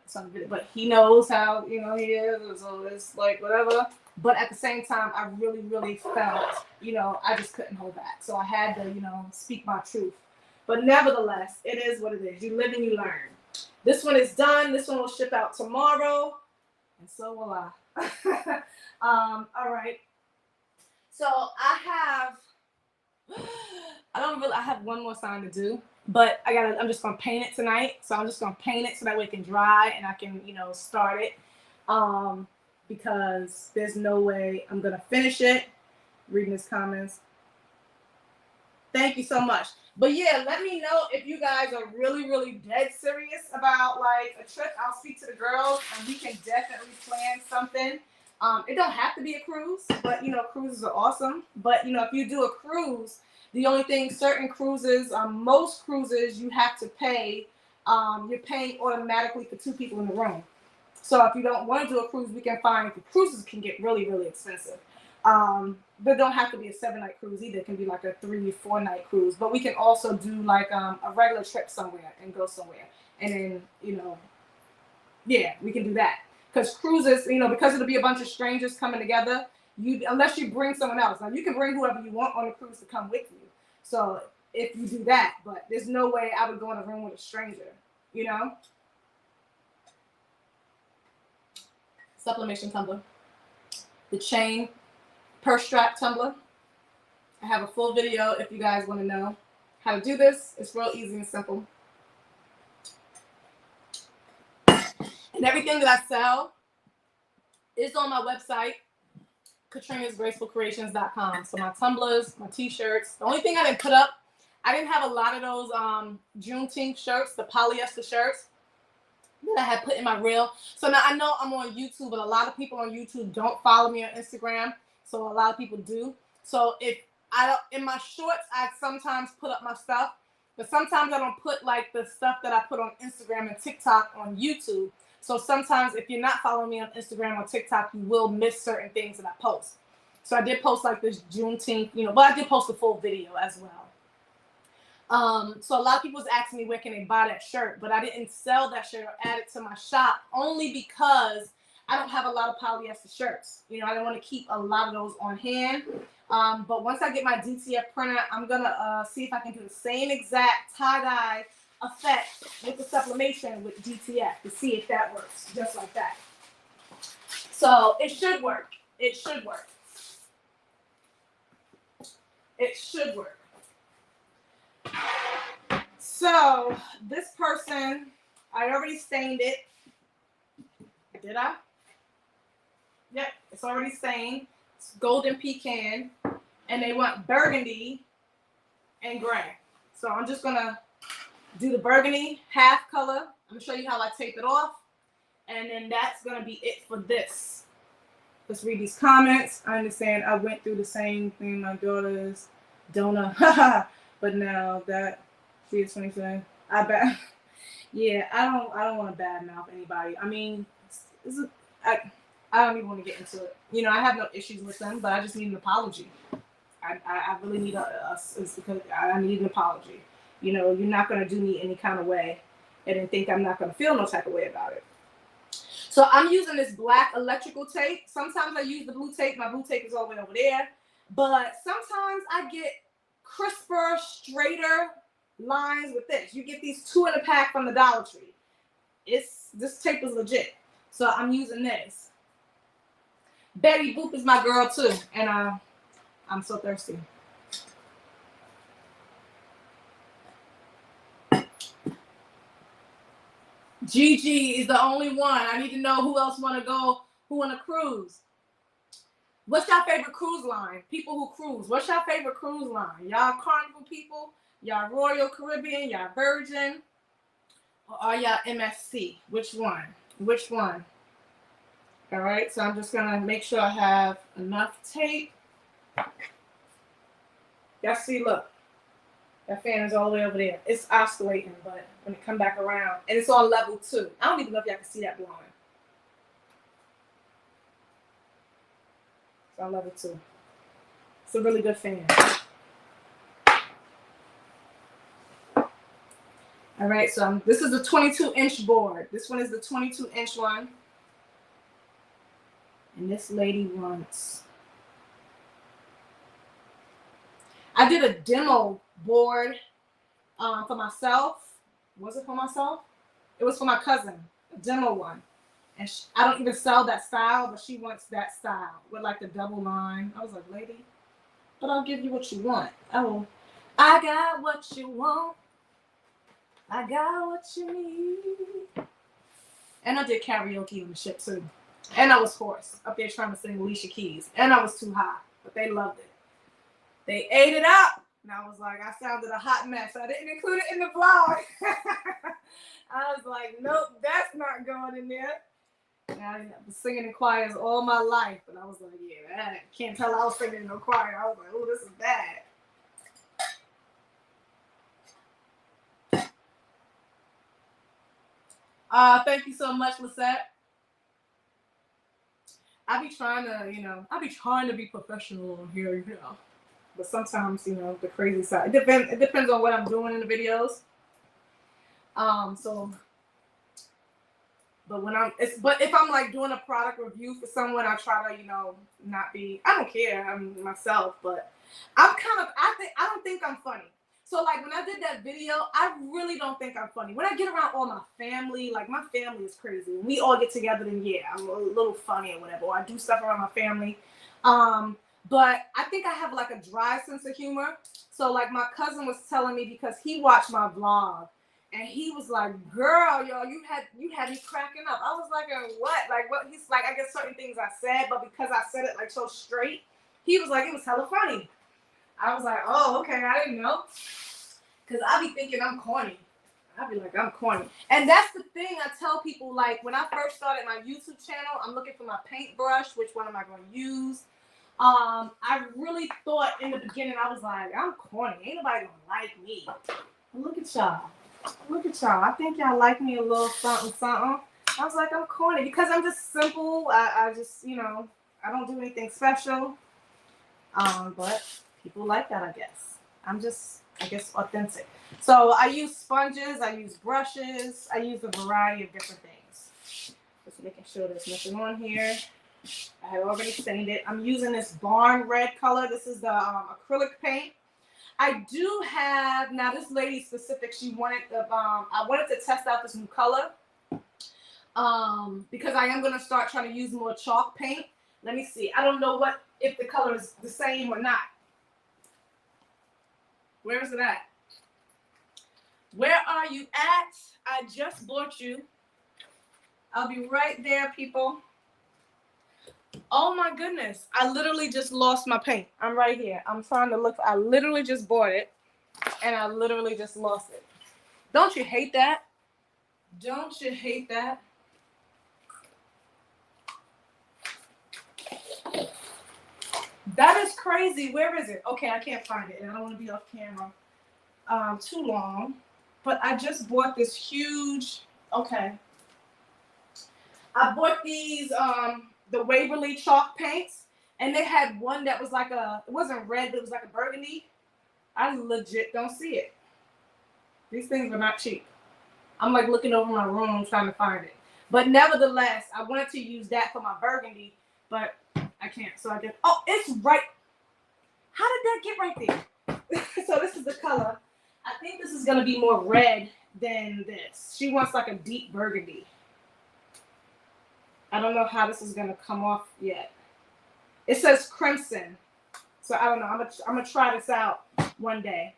But he knows how, you know, he is. So it's like whatever. But at the same time, I really, really felt, you know, I just couldn't hold back. So I had to, you know, speak my truth. But nevertheless, it is what it is. You live and you learn. This one is done. This one will ship out tomorrow. And so will I. All right. So I have one more sign to do. But I'm just going to paint it tonight. So I'm just going to paint it so that way it can dry and I can, you know, start it. Because there's no way I'm going to finish it. Reading his comments. Thank you so much. But yeah, let me know if you guys are really, really dead serious about like a trip. I'll speak to the girls and we can definitely plan something. It don't have to be a cruise, but you know, cruises are awesome. But you know, if you do a cruise, the only thing, certain cruises, most cruises, you have to pay. You're paying automatically for 2 people in the room. So if you don't want to do a cruise, we can find the cruises can get really, really expensive. But it don't have to be a 7-night cruise either. It can be like a 3 or 4 night cruise. But we can also do like a regular trip somewhere and go somewhere. And then, you know, yeah, we can do that. Because cruises, you know, because it'll be a bunch of strangers coming together, unless you bring someone else. Now, you can bring whoever you want on the cruise to come with you. So if you do that, but there's no way I would go in a room with a stranger, you know? Sublimation tumbler. The chain purse strap tumbler. I have a full video if you guys want to know how to do this. It's real easy and simple. And everything that I sell is on my website, Katrina'sGracefulCreations.com. So my tumblers, my t-shirts. The only thing I didn't put up, I didn't have a lot of those Juneteenth shirts, the polyester shirts that I had put in my reel. So now I know I'm on YouTube, but a lot of people on YouTube don't follow me on Instagram. So a lot of people do. So if I don't, in my shorts, I sometimes put up my stuff, but sometimes I don't put like the stuff that I put on Instagram and TikTok on YouTube. So sometimes if you're not following me on Instagram or TikTok, you will miss certain things that I post. So I did post like this Juneteenth, you know, but I did post a full video as well. So a lot of people was asking me where can they buy that shirt, but I didn't sell that shirt or add it to my shop only because I don't have a lot of polyester shirts. You know, I don't want to keep a lot of those on hand. But once I get my DTF printer, I'm gonna see if I can do the same exact tie-dye effect with the sublimation with DTF to see if that works, just like that. So it should work. It should work. It should work. So this person, I already stained it. Did I? Yep, it's already stained. It's golden pecan, and they want burgundy and gray. So I'm just gonna do the burgundy half color. I'm gonna show you how I tape it off, and then that's gonna be it for this. Let's read these comments. I understand I went through the same thing. My daughter's donor, but now that she is 27, I bet. Yeah, I don't want to badmouth anybody. I mean, I don't even want to get into it. You know, I have no issues with them, but I just need an apology. I really need it's because I need an apology. You know, you're not going to do me any kind of way and then think I'm not going to feel no type of way about it. So I'm using this black electrical tape. Sometimes I use the blue tape. My blue tape is all the way over there. But sometimes I get crisper, straighter lines with this. You get these 2 in a pack from the Dollar Tree. This tape is legit. So I'm using this. Betty Boop is my girl too. And I'm so thirsty. Gigi is the only one. I need to know who else want to go, who want to cruise. What's your favorite cruise line? People who cruise. What's your favorite cruise line? Y'all Carnival people? Y'all Royal Caribbean? Y'all Virgin? Or are y'all MSC? Which one? Which one? All right, so I'm just going to make sure I have enough tape. Y'all see, look. That fan is all the way over there. It's oscillating, but when it come back around, and it's on level 2. I don't even know if y'all can see that blowing. It's on level 2. It's a really good fan. All right, so this is a 22-inch board. This one is the 22-inch one. And this lady wants... I did a demo board for myself. Was it for myself? It was for my cousin, a demo one. And I don't even sell that style, but she wants that style with like the double line. I was like, lady, but I'll give you what you want. Oh, I got what you want. I got what you need. And I did karaoke on the ship too. And I was hoarse up there trying to sing Alicia Keys. And I was too high, but they loved it. They ate it up. And I was like, I sounded a hot mess. I didn't include it in the vlog. I was like, nope, that's not going in there. And I was singing in choirs all my life. But I was like, yeah, I can't tell I was singing in no choir. I was like, oh, this is bad. Thank you so much, Lisette. I be trying to be professional on here, you know. But sometimes, you know, the crazy side. It depends on what I'm doing in the videos. But if I'm like doing a product review for someone, I try to, you know, not be. I don't care. I'm myself, but I don't think I'm funny. So like when I did that video, I really don't think I'm funny. When I get around all my family, like my family is crazy. When we all get together, then yeah, I'm a little funny or whatever. Or I do stuff around my family. But I think I have like a dry sense of humor. So like my cousin was telling me because he watched my vlog and he was like, girl, yo, you had me cracking up. I was like, what? Like what? He's like, I guess certain things I said, but because I said it like so straight, he was like, it was hella funny. I was like, oh, okay, I didn't know. Because I be thinking I'm corny. I be like, I'm corny. And that's the thing I tell people, like when I first started my YouTube channel, I'm looking for my paintbrush. Which one am I going to use? I really thought in the beginning, I was like, I'm corny. Ain't nobody gonna like me. Look at y'all. Look at y'all. I think y'all like me a little something, something. I was like, I'm corny because I'm just simple. I just, you know, I don't do anything special. But people like that, I guess. I'm just I guess authentic. So I use sponges, I use brushes, I use a variety of different things. Just making sure there's nothing on here. I have already stained it. I'm using this Barn Red color. This is the acrylic paint. I do have, now this lady specific, she wanted the, I wanted to test out this new color because I am going to start trying to use more chalk paint. Let me see. I don't know if the color is the same or not. Where is it at? Where are you at? I just bought you. I'll be right there, people. Oh my goodness. I literally just lost my paint. I'm right here. I'm trying to look. I literally just bought it and I literally just lost it. Don't you hate that? Don't you hate that? That is crazy. Where is it? Okay, I can't find it and I don't want to be off camera too long. But I just bought this huge, okay. I bought these the Waverly chalk paints, and they had one that was like it wasn't red, but it was like a burgundy. I legit don't see it. These things are not cheap. I'm like looking over my room trying to find it. But nevertheless, I wanted to use that for my burgundy, but I can't. So I just, oh, it's right. How did that get right there? So this is the color. I think this is going to be more red than this. She wants like a deep burgundy. I don't know how this is going to come off yet. It says crimson. So I don't know. I'm gonna try this out one day.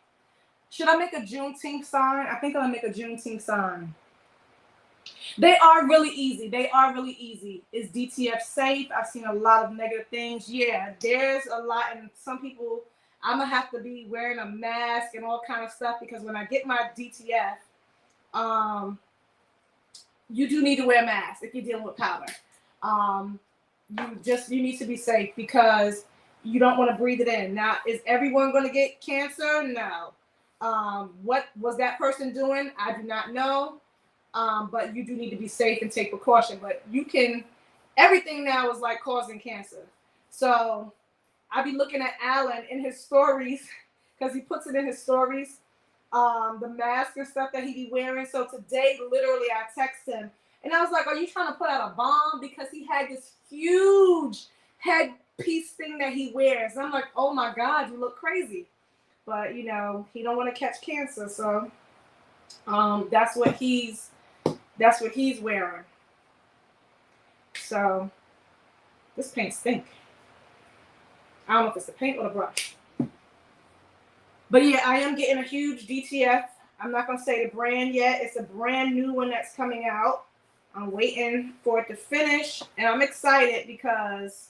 Should I make a Juneteenth sign? I think I'm going to make a Juneteenth sign. They are really easy. They are really easy. Is DTF safe? I've seen a lot of negative things. Yeah, there's a lot. And some people, I'm going to have to be wearing a mask and all kind of stuff because when I get my DTF, you do need to wear a mask if you're dealing with powder. You need to be safe because you don't want to breathe it in. Now, is everyone going to get cancer? No. What was that person doing? I do not know. But you do need to be safe and take precaution. But everything now is like causing cancer. So I be looking at Alan in his stories because he puts it in his stories, the mask and stuff that he be wearing. So today, literally, I text him and I was like, "Are you trying to put out a bomb?" Because he had this huge headpiece thing that he wears. And I'm like, "Oh my God, you look crazy." But he don't want to catch cancer, so that's what he's wearing. So this paint stink. I don't know if it's the paint or the brush. But yeah, I am getting a huge DTF. I'm not going to say the brand yet. It's a brand new one that's coming out. I'm waiting for it to finish. And I'm excited because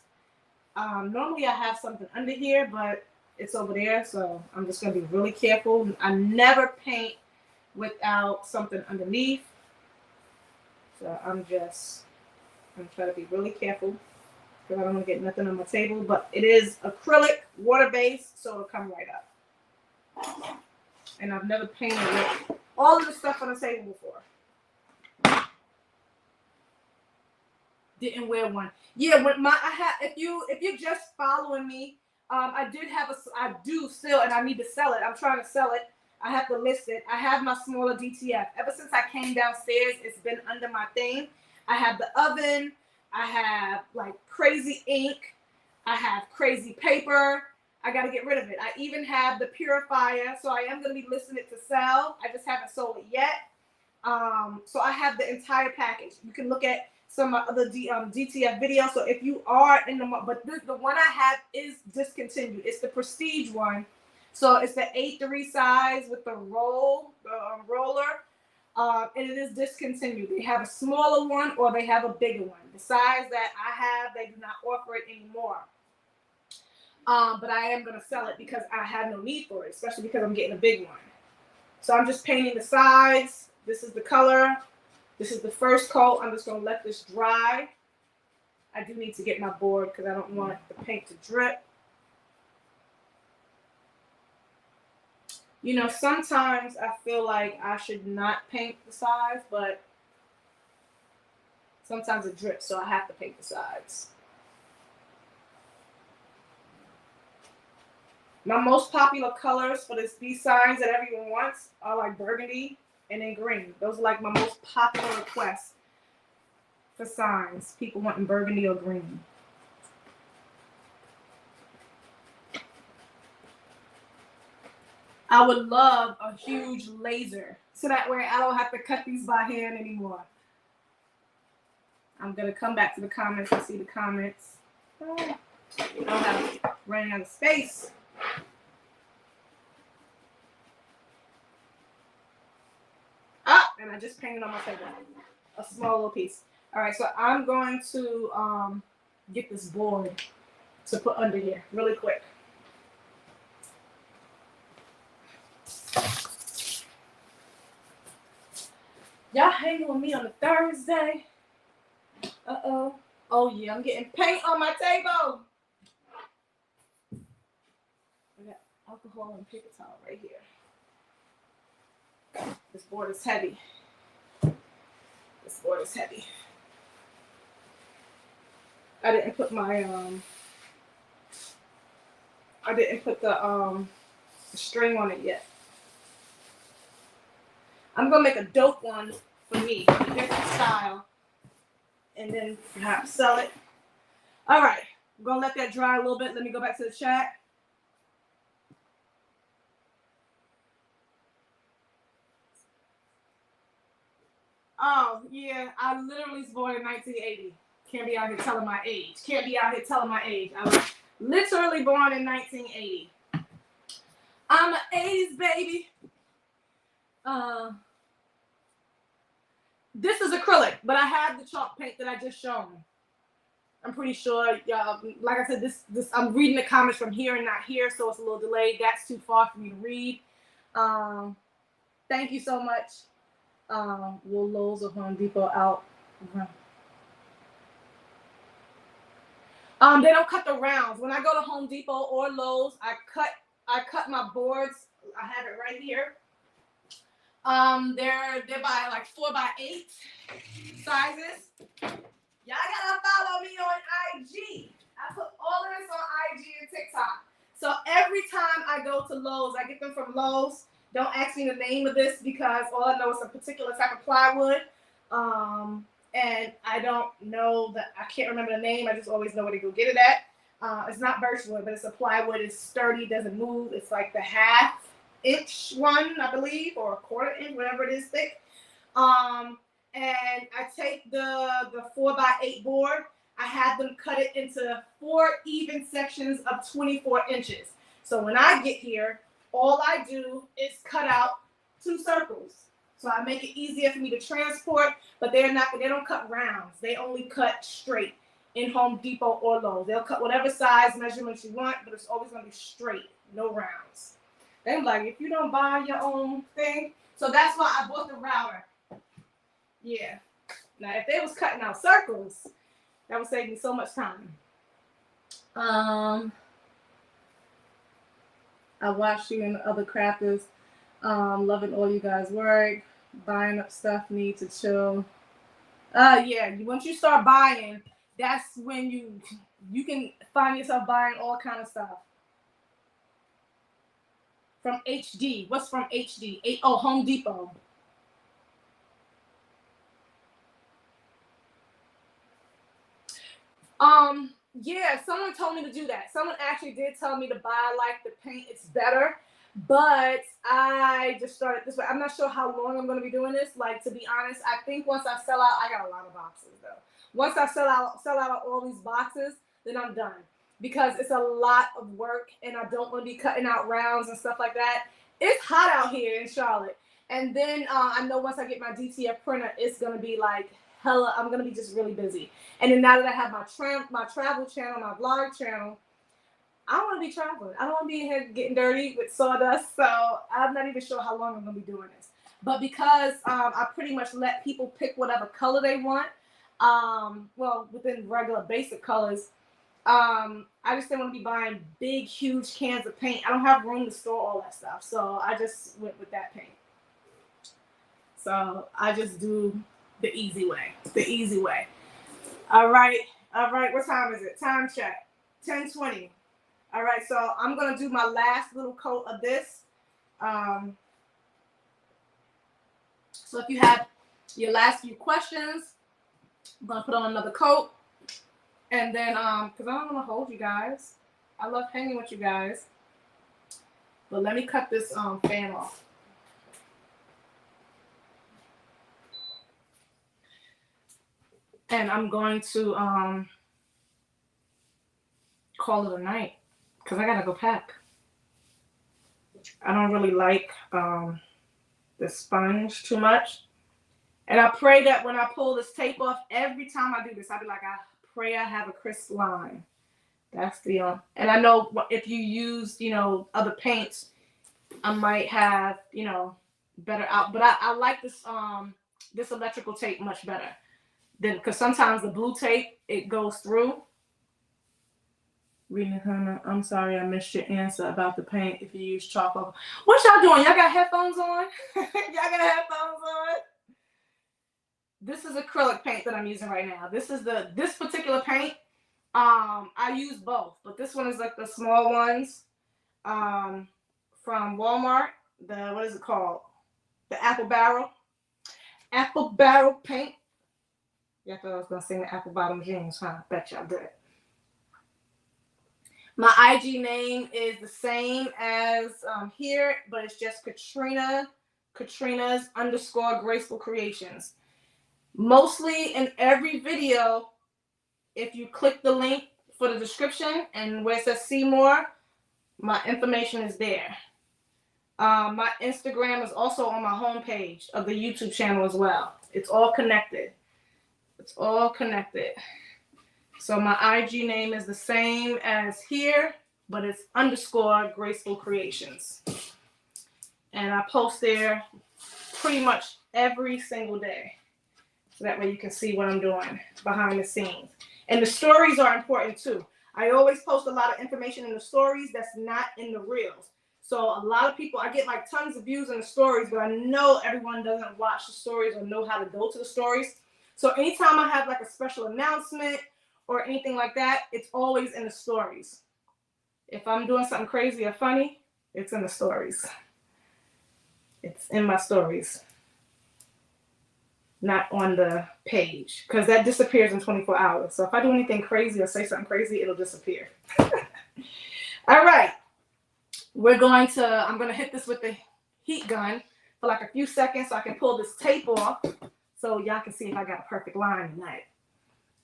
normally I have something under here, but it's over there. So I'm just going to be really careful. I never paint without something underneath. So I'm going to try to be really careful because I don't want to get nothing on my table. But it is acrylic, water-based, so it'll come right up. And I've never painted with all of the stuff on the table before. Didn't wear one. Yeah, if you're just following me, I do still, and I need to sell it. I'm trying to sell it. I have to list it. I have my smaller DTF. Ever since I came downstairs, it's been under my thing. I have the oven. I have like crazy ink. I have crazy paper. I got to get rid of it. I even have the purifier. So I am going to be listing it to sell. I just haven't sold it yet. So I have the entire package. You can look at some other DTF videos. So if you are in the one I have is discontinued. It's the Prestige one. So it's the A3 size with the roller, and it is discontinued. They have a smaller one or they have a bigger one. The size that I have, they do not offer it anymore. But I am going to sell it because I have no need for it, especially because I'm getting a big one. So I'm just painting the sides. This is the color. This is the first coat. I'm just going to let this dry. I do need to get my board because I don't want the paint to drip. Sometimes I feel like I should not paint the sides, but sometimes it drips, so I have to paint the sides. My most popular colors for these signs that everyone wants are like burgundy and then green. Those are like my most popular requests for signs. People wanting burgundy or green. I would love a huge laser so that way I don't have to cut these by hand anymore. I'm going to come back to the comments and see the comments. I don't have running out of space. Ah, and I just painted on my table. A small little piece. All right, so I'm going to get this board to put under here really quick. Y'all hanging with me on a Thursday? Uh-oh. Oh, yeah, I'm getting paint on my table. I got alcohol and paper towel right here. This board is heavy. This board is heavy. I didn't put my the string on it yet. I'm gonna make a dope one for me, a different style, and then perhaps sell it. All right, I'm gonna let that dry a little bit. Let me go back to the chat. Oh, yeah, I literally was born in 1980. Can't be out here telling my age. I was literally born in 1980. I'm an 80s baby. This is acrylic, but I have the chalk paint that I just shown. I'm pretty sure, like I said, this I'm reading the comments from here and not here, so it's a little delayed. That's too far for me to read. Thank you so much. Will Lowe's or Home Depot out? They don't cut the rounds. When I go to Home Depot or Lowe's, I cut my boards. I have it right here. They're by like 4x8 sizes. Y'all gotta follow me on IG. I put all of this on IG and TikTok. So every time I go to Lowe's, I get them from Lowe's. Don't ask me the name of this because all I know is a particular type of plywood. And I don't know I can't remember the name. I just always know where to go get it at. It's not birchwood, but it's a plywood. It's sturdy, doesn't move. It's like the 1/2 inch one, I believe, or a 1/4 inch, whatever it is thick. And I take the 4x8 board. I have them cut it into 4 even sections of 24 inches. So when I get here, all I do is cut out 2 circles. So I make it easier for me to transport, but they don't cut rounds. They only cut straight in Home Depot or Lowe's. They'll cut whatever size measurements you want, but it's always gonna be straight, no rounds. They're like, if you don't buy your own thing, so that's why I bought the router. Yeah. Now if they was cutting out circles, that would save me so much time. I watched you and the other crafters. Loving all you guys' work. Buying up stuff, need to chill. Yeah, once you start buying, that's when you can find yourself buying all kind of stuff. From HD. What's from HD? Oh, Home Depot. Yeah, someone told me to do that. Someone actually did tell me to buy like the paint. It's better. But I just started this way. I'm not sure how long I'm going to be doing this. Like, to be honest, I think once I sell out, I got a lot of boxes though. Once I sell out all these boxes, then I'm done. Because it's a lot of work and I don't want to be cutting out rounds and stuff like that. It's hot out here in Charlotte. And then I know once I get my DTF printer, it's going to be like hella, I'm going to be just really busy. And then now that I have my travel channel, my vlog channel, I want to be traveling. I don't want to be in here getting dirty with sawdust. So I'm not even sure how long I'm going to be doing this. But because I pretty much let people pick whatever color they want, well, within regular basic colors, I just didn't want to be buying big, huge cans of paint. I don't have room to store all that stuff. So I just went with that paint. So I just do the easy way. The easy way. All right. All right. What time is it? Time check. 10:20. All right, so I'm going to do my last little coat of this. So if you have your last few questions, I'm going to put on another coat. And then, because I don't want to hold you guys. I love hanging with you guys. But let me cut this fan off. And I'm going to call it a night because I got to go pack. I don't really like the sponge too much. And I pray that when I pull this tape off, every time I do this, I'll be like, I pray I have a crisp line. That's the and I know if you use, other paints, I might have, better out. But I like this this electrical tape much better than, because sometimes the blue tape, it goes through. Rena Hunter, I'm sorry I missed your answer about the paint if you use charcoal. What y'all doing? Y'all got headphones on? Y'all got headphones on? This is acrylic paint that I'm using right now. This particular paint. I use both, but this one is like the small ones from Walmart. What is it called? The Apple Barrel paint. Yeah, I thought I was gonna sing the Apple Bottom Jeans, huh? Bet y'all did. My IG name is the same as here, but it's just Katrina's _ Creations. Mostly in every video, if you click the link for the description and where it says see more, my information is there. My Instagram is also on my homepage of the YouTube channel as well. It's all connected. So my IG name is the same as here, but it's _ Graceful Creations. And I post there pretty much every single day. So that way you can see what I'm doing behind the scenes. And the stories are important too. I always post a lot of information in the stories that's not in the reels. So a lot of people, I get like tons of views in the stories, but I know everyone doesn't watch the stories or know how to go to the stories. So anytime I have like a special announcement or anything like that, it's always in the stories. If I'm doing something crazy or funny, it's in the stories. It's in my stories, not on the page, because that disappears in 24 hours. So if I do anything crazy or say something crazy, it'll disappear. All right. I'm going to hit this with the heat gun for like a few seconds so I can pull this tape off so y'all can see if I got a perfect line tonight.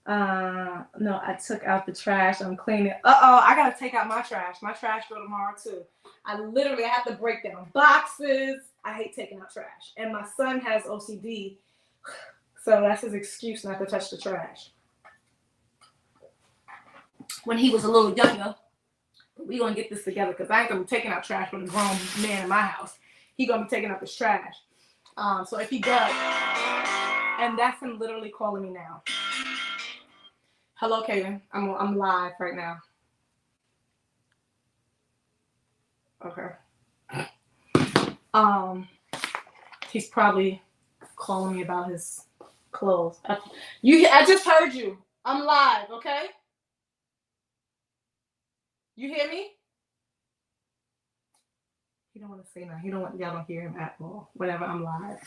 No, I took out the trash. I'm cleaning. I got to take out my trash. My trash go tomorrow too. I literally have to break down boxes. I hate taking out trash. And my son has OCD. So that's his excuse not to touch the trash. When he was a little younger, we're going to get this together because I ain't going to be taking out trash with a grown man in my house. He going to be taking out this trash. So if he does, and that's him literally calling me now. Hello, Kaden. I'm live right now. Okay. He's probably calling me about his clothes. I just heard you. I'm live, okay? You hear me? He don't want to say nothing. Y'all don't hear him at all whenever I'm live.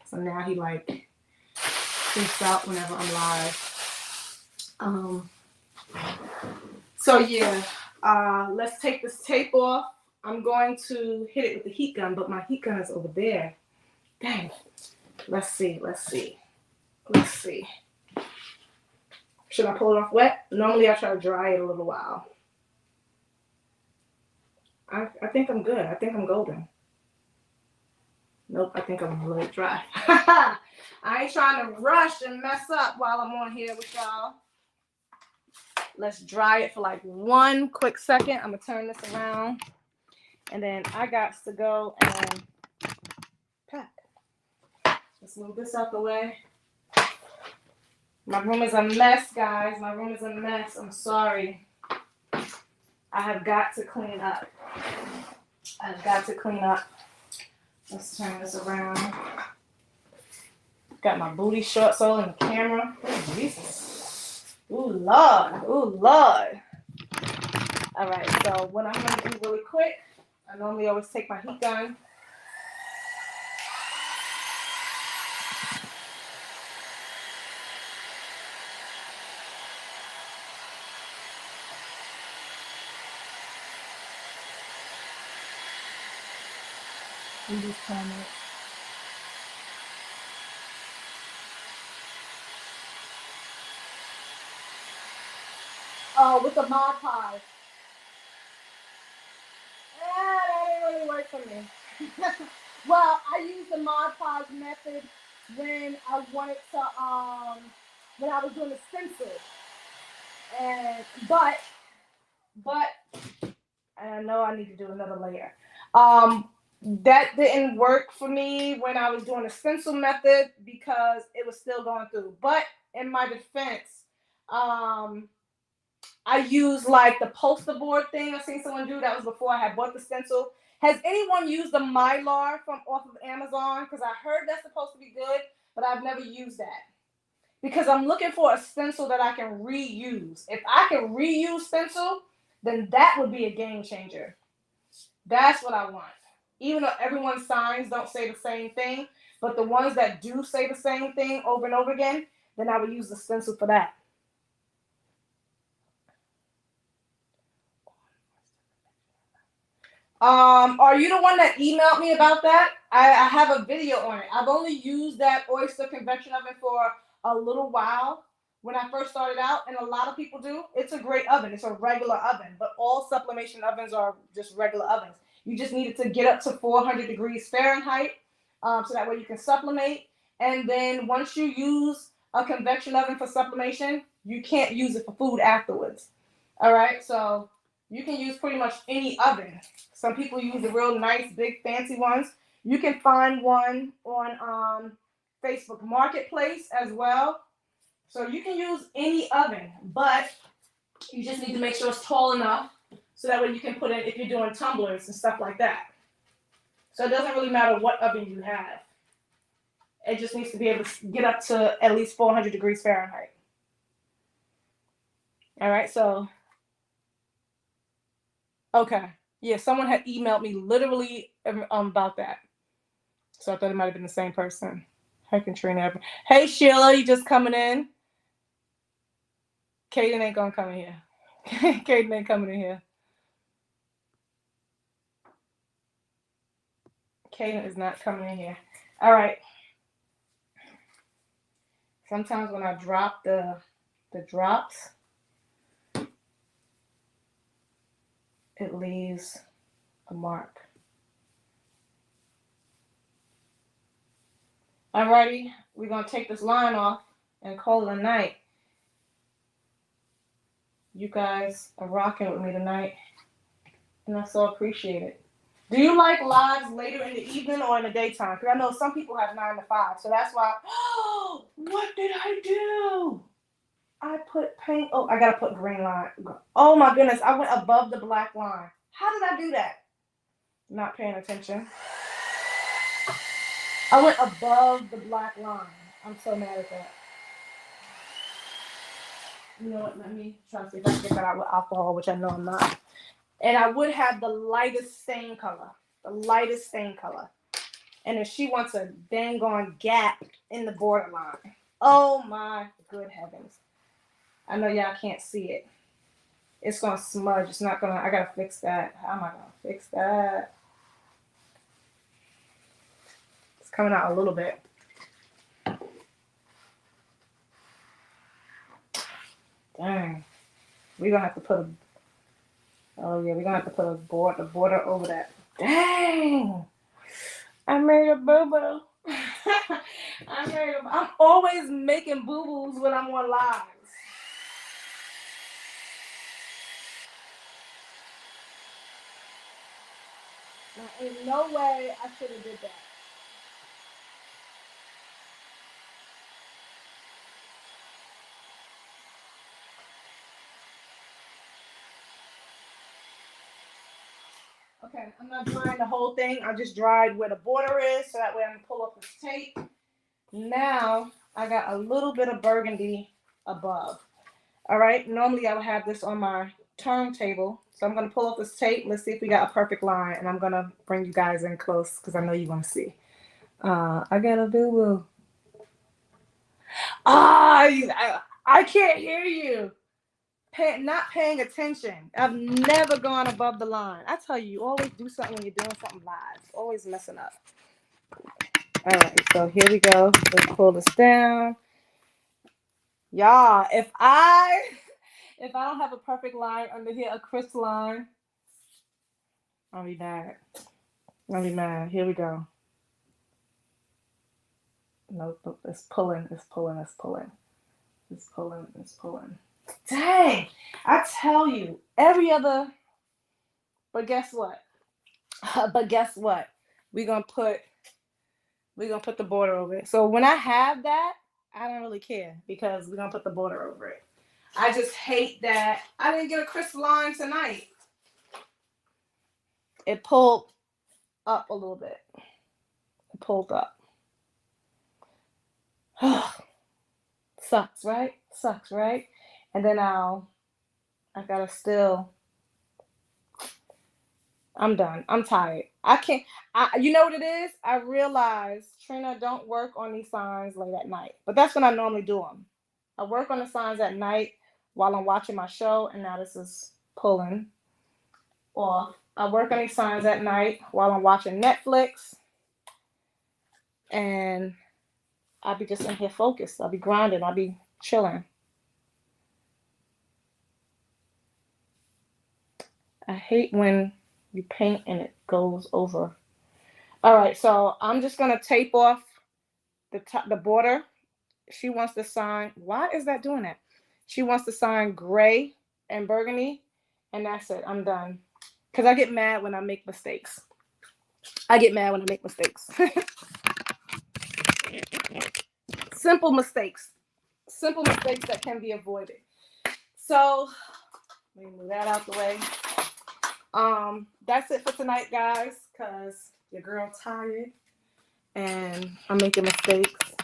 So now he like freaks out whenever I'm live. So yeah, let's take this tape off. I'm going to hit it with the heat gun, but my heat gun is over there. Dang. Let's see. Should I pull it off wet? Normally I try to dry it a little while. I think I'm good. I think I'm golden. Nope, I think I'm really dry. I ain't trying to rush and mess up while I'm on here with y'all. Let's dry it for like 1 quick second. I'm going to turn this around. And then I got to go and pack. Let's move this out the way. My room is a mess, guys. My room is a mess. I'm sorry. I have got to clean up. Let's turn this around. Got my booty shorts all in the camera. Oh, Jesus. Ooh, Lord. All right, so what I'm gonna do really quick, I normally always take my heat gun. In these comments. Oh, with the Mod Podge. That didn't really work for me. Well, I used the Mod Podge method when I wanted to, when I was doing the stencil. And, but, I know I need to do another layer. That didn't work for me when I was doing the stencil method because it was still going through. But in my defense, I used like the poster board thing. I seen someone do that was before I had bought the stencil. Has anyone used the Mylar from off of Amazon? Because I heard that's supposed to be good, but I've never used that. Because I'm looking for a stencil that I can reuse. If I can reuse stencil, then that would be a game changer. That's what I want. Even though everyone's signs don't say the same thing, but the ones that do say the same thing over and over again, then I would use the stencil for that. Are you the one that emailed me about that? I have a video on it. I've only used that oyster convection oven for a little while when I first started out, and a lot of people do. It's a great oven. It's a regular oven, but all sublimation ovens are just regular ovens. You just need it to get up to 400 degrees Fahrenheit, so that way you can sublimate. And then once you use a convection oven for sublimation, you can't use it for food afterwards. All right, so you can use pretty much any oven. Some people use the real nice, big, fancy ones. You can find one on Facebook Marketplace as well. So you can use any oven, but you just need to make sure it's tall enough so that way you can put in if you're doing tumblers and stuff like that. So it doesn't really matter what oven you have. It just needs to be able to get up to at least 400 degrees Fahrenheit. All right, so okay. Yeah, someone had emailed me literally about that. So I thought it might have been the same person. Hey, Katrina. Hey, Sheila, you just coming in? Kaden ain't gonna come in here. Kaden ain't coming in here. Kaden is not coming in here. All right. Sometimes when I drop the drops, it leaves a mark. Alrighty, we're gonna take this line off and call it a night. You guys are rocking with me tonight, and I so appreciate it. Do you like lives later in the evening or in the daytime? Because I know some people have 9 to 5, so that's why. Oh, what did I do? I put paint. Oh, I gotta put green line. Oh my goodness, I went above the black line. How did I do that? Not paying attention. I went above the black line. I'm so mad at that. You know what? Let me try to see if I can get that out with alcohol, which I know I'm not. And I would have the lightest stain color. The lightest stain color. And if she wants a dang on gap in the borderline. Oh my good heavens. I know y'all can't see it. It's gonna smudge. It's not gonna, I gotta fix that. How am I gonna fix that? It's coming out a little bit. Dang. We're gonna have to put a, oh yeah, we're gonna have to put a border over that. Dang. I made a boo-boo. I'm always making boo-boos when I'm on lives. Now, in no way I should have did that. Okay, I'm not drying the whole thing. I just dried where the border is, so that way I can pull up this tape. Now, I got a little bit of burgundy above. All right, normally I would have this on my turntable. So I'm gonna pull off this tape. Let's see if we got a perfect line, and I'm gonna bring you guys in close because I know you want to see. I got a boo boo. I can't hear you. Not paying attention. I've never gone above the line. I tell you, you always do something when you're doing something live. Always messing up. All right, so here we go. Let's pull this down. Y'all, if I don't have a perfect line under here, a crisp line, I'll be mad. I'll be mad. Here we go. Nope, it's pulling, it's pulling, it's pulling. It's pulling, it's pulling. Dang! I tell you, every other, but guess what? We're gonna put the border over it. So when I have that, I don't really care because we're gonna put the border over it. I just hate that I didn't get a crisp line tonight. It pulled up a little bit. It pulled up. Sucks, right? Sucks, right? And then I gotta still. I'm done. I'm tired. I can't. You know what it is? I realize, Trina, don't work on these signs late at night. But that's when I normally do them. I work on the signs at night while I'm watching my show, and now this is pulling off. I work on these signs at night while I'm watching Netflix, and I'll be just in here focused. I'll be grinding. I'll be chilling. I hate when you paint and it goes over. All right, so I'm just gonna tape off the border. She wants the sign. Why is that doing that? She wants the sign gray and burgundy, and that's it. I'm done. Because I get mad when I make mistakes. Simple mistakes that can be avoided. So let me move that out the way. That's it for tonight, guys, because your girl tired and I'm making mistakes.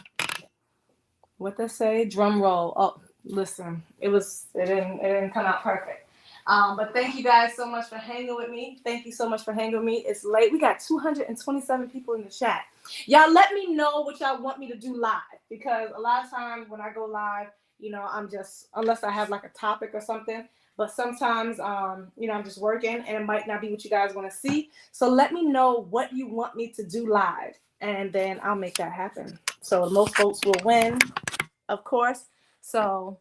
What they say? Drum roll. Oh, listen, it didn't come out perfect. But thank you guys so much for hanging with me. It's late. We got 227 people in the chat. Y'all let me know what y'all want me to do live, because a lot of times when I go live, I'm just, unless I have like a topic or something, but sometimes, I'm just working and it might not be what you guys want to see. So let me know what you want me to do live, and then I'll make that happen. So most votes will win, of course. So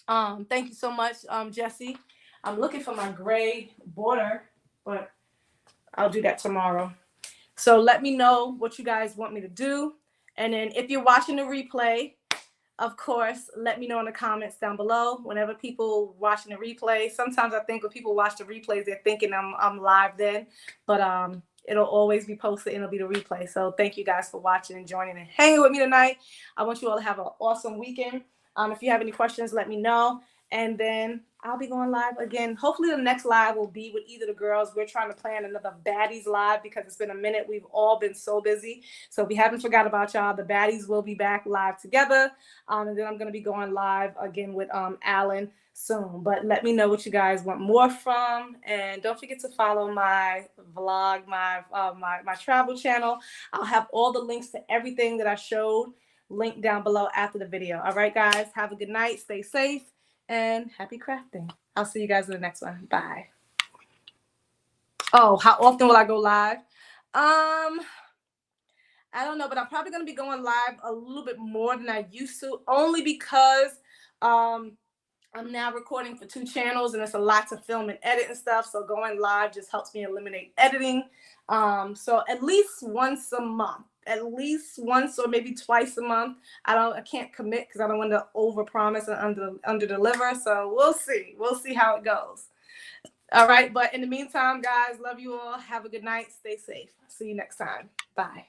thank you so much, Jesse. I'm looking for my gray border, but I'll do that tomorrow. So let me know what you guys want me to do. And then if you're watching the replay, of course, let me know in the comments down below. Whenever people watching the replay, sometimes I think when people watch the replays, they're thinking I'm live then, but it'll always be posted and it'll be the replay. So thank you guys for watching and joining and hanging with me tonight. I want you all to have an awesome weekend. If you have any questions, let me know. And then I'll be going live again. Hopefully the next live will be with either the girls. We're trying to plan another Baddies live because it's been a minute. We've all been so busy. So we haven't forgot about y'all. The Baddies will be back live together. And then I'm going to be going live again with Alan soon. But let me know what you guys want more from. And don't forget to follow my vlog, my travel channel. I'll have all the links to everything that I showed linked down below after the video. All right, guys. Have a good night. Stay safe. And happy crafting. I'll see you guys in the next one. Bye. Oh, how often will I go live? I don't know, but I'm probably going to be going live a little bit more than I used to, only because I'm now recording for 2 channels and it's a lot to film and edit and stuff. So going live just helps me eliminate editing. So at least once a month. At least once or maybe twice a month. I can't commit because I don't want to overpromise and under deliver. So we'll see. We'll see how it goes. All right. But in the meantime, guys, love you all. Have a good night. Stay safe. See you next time. Bye.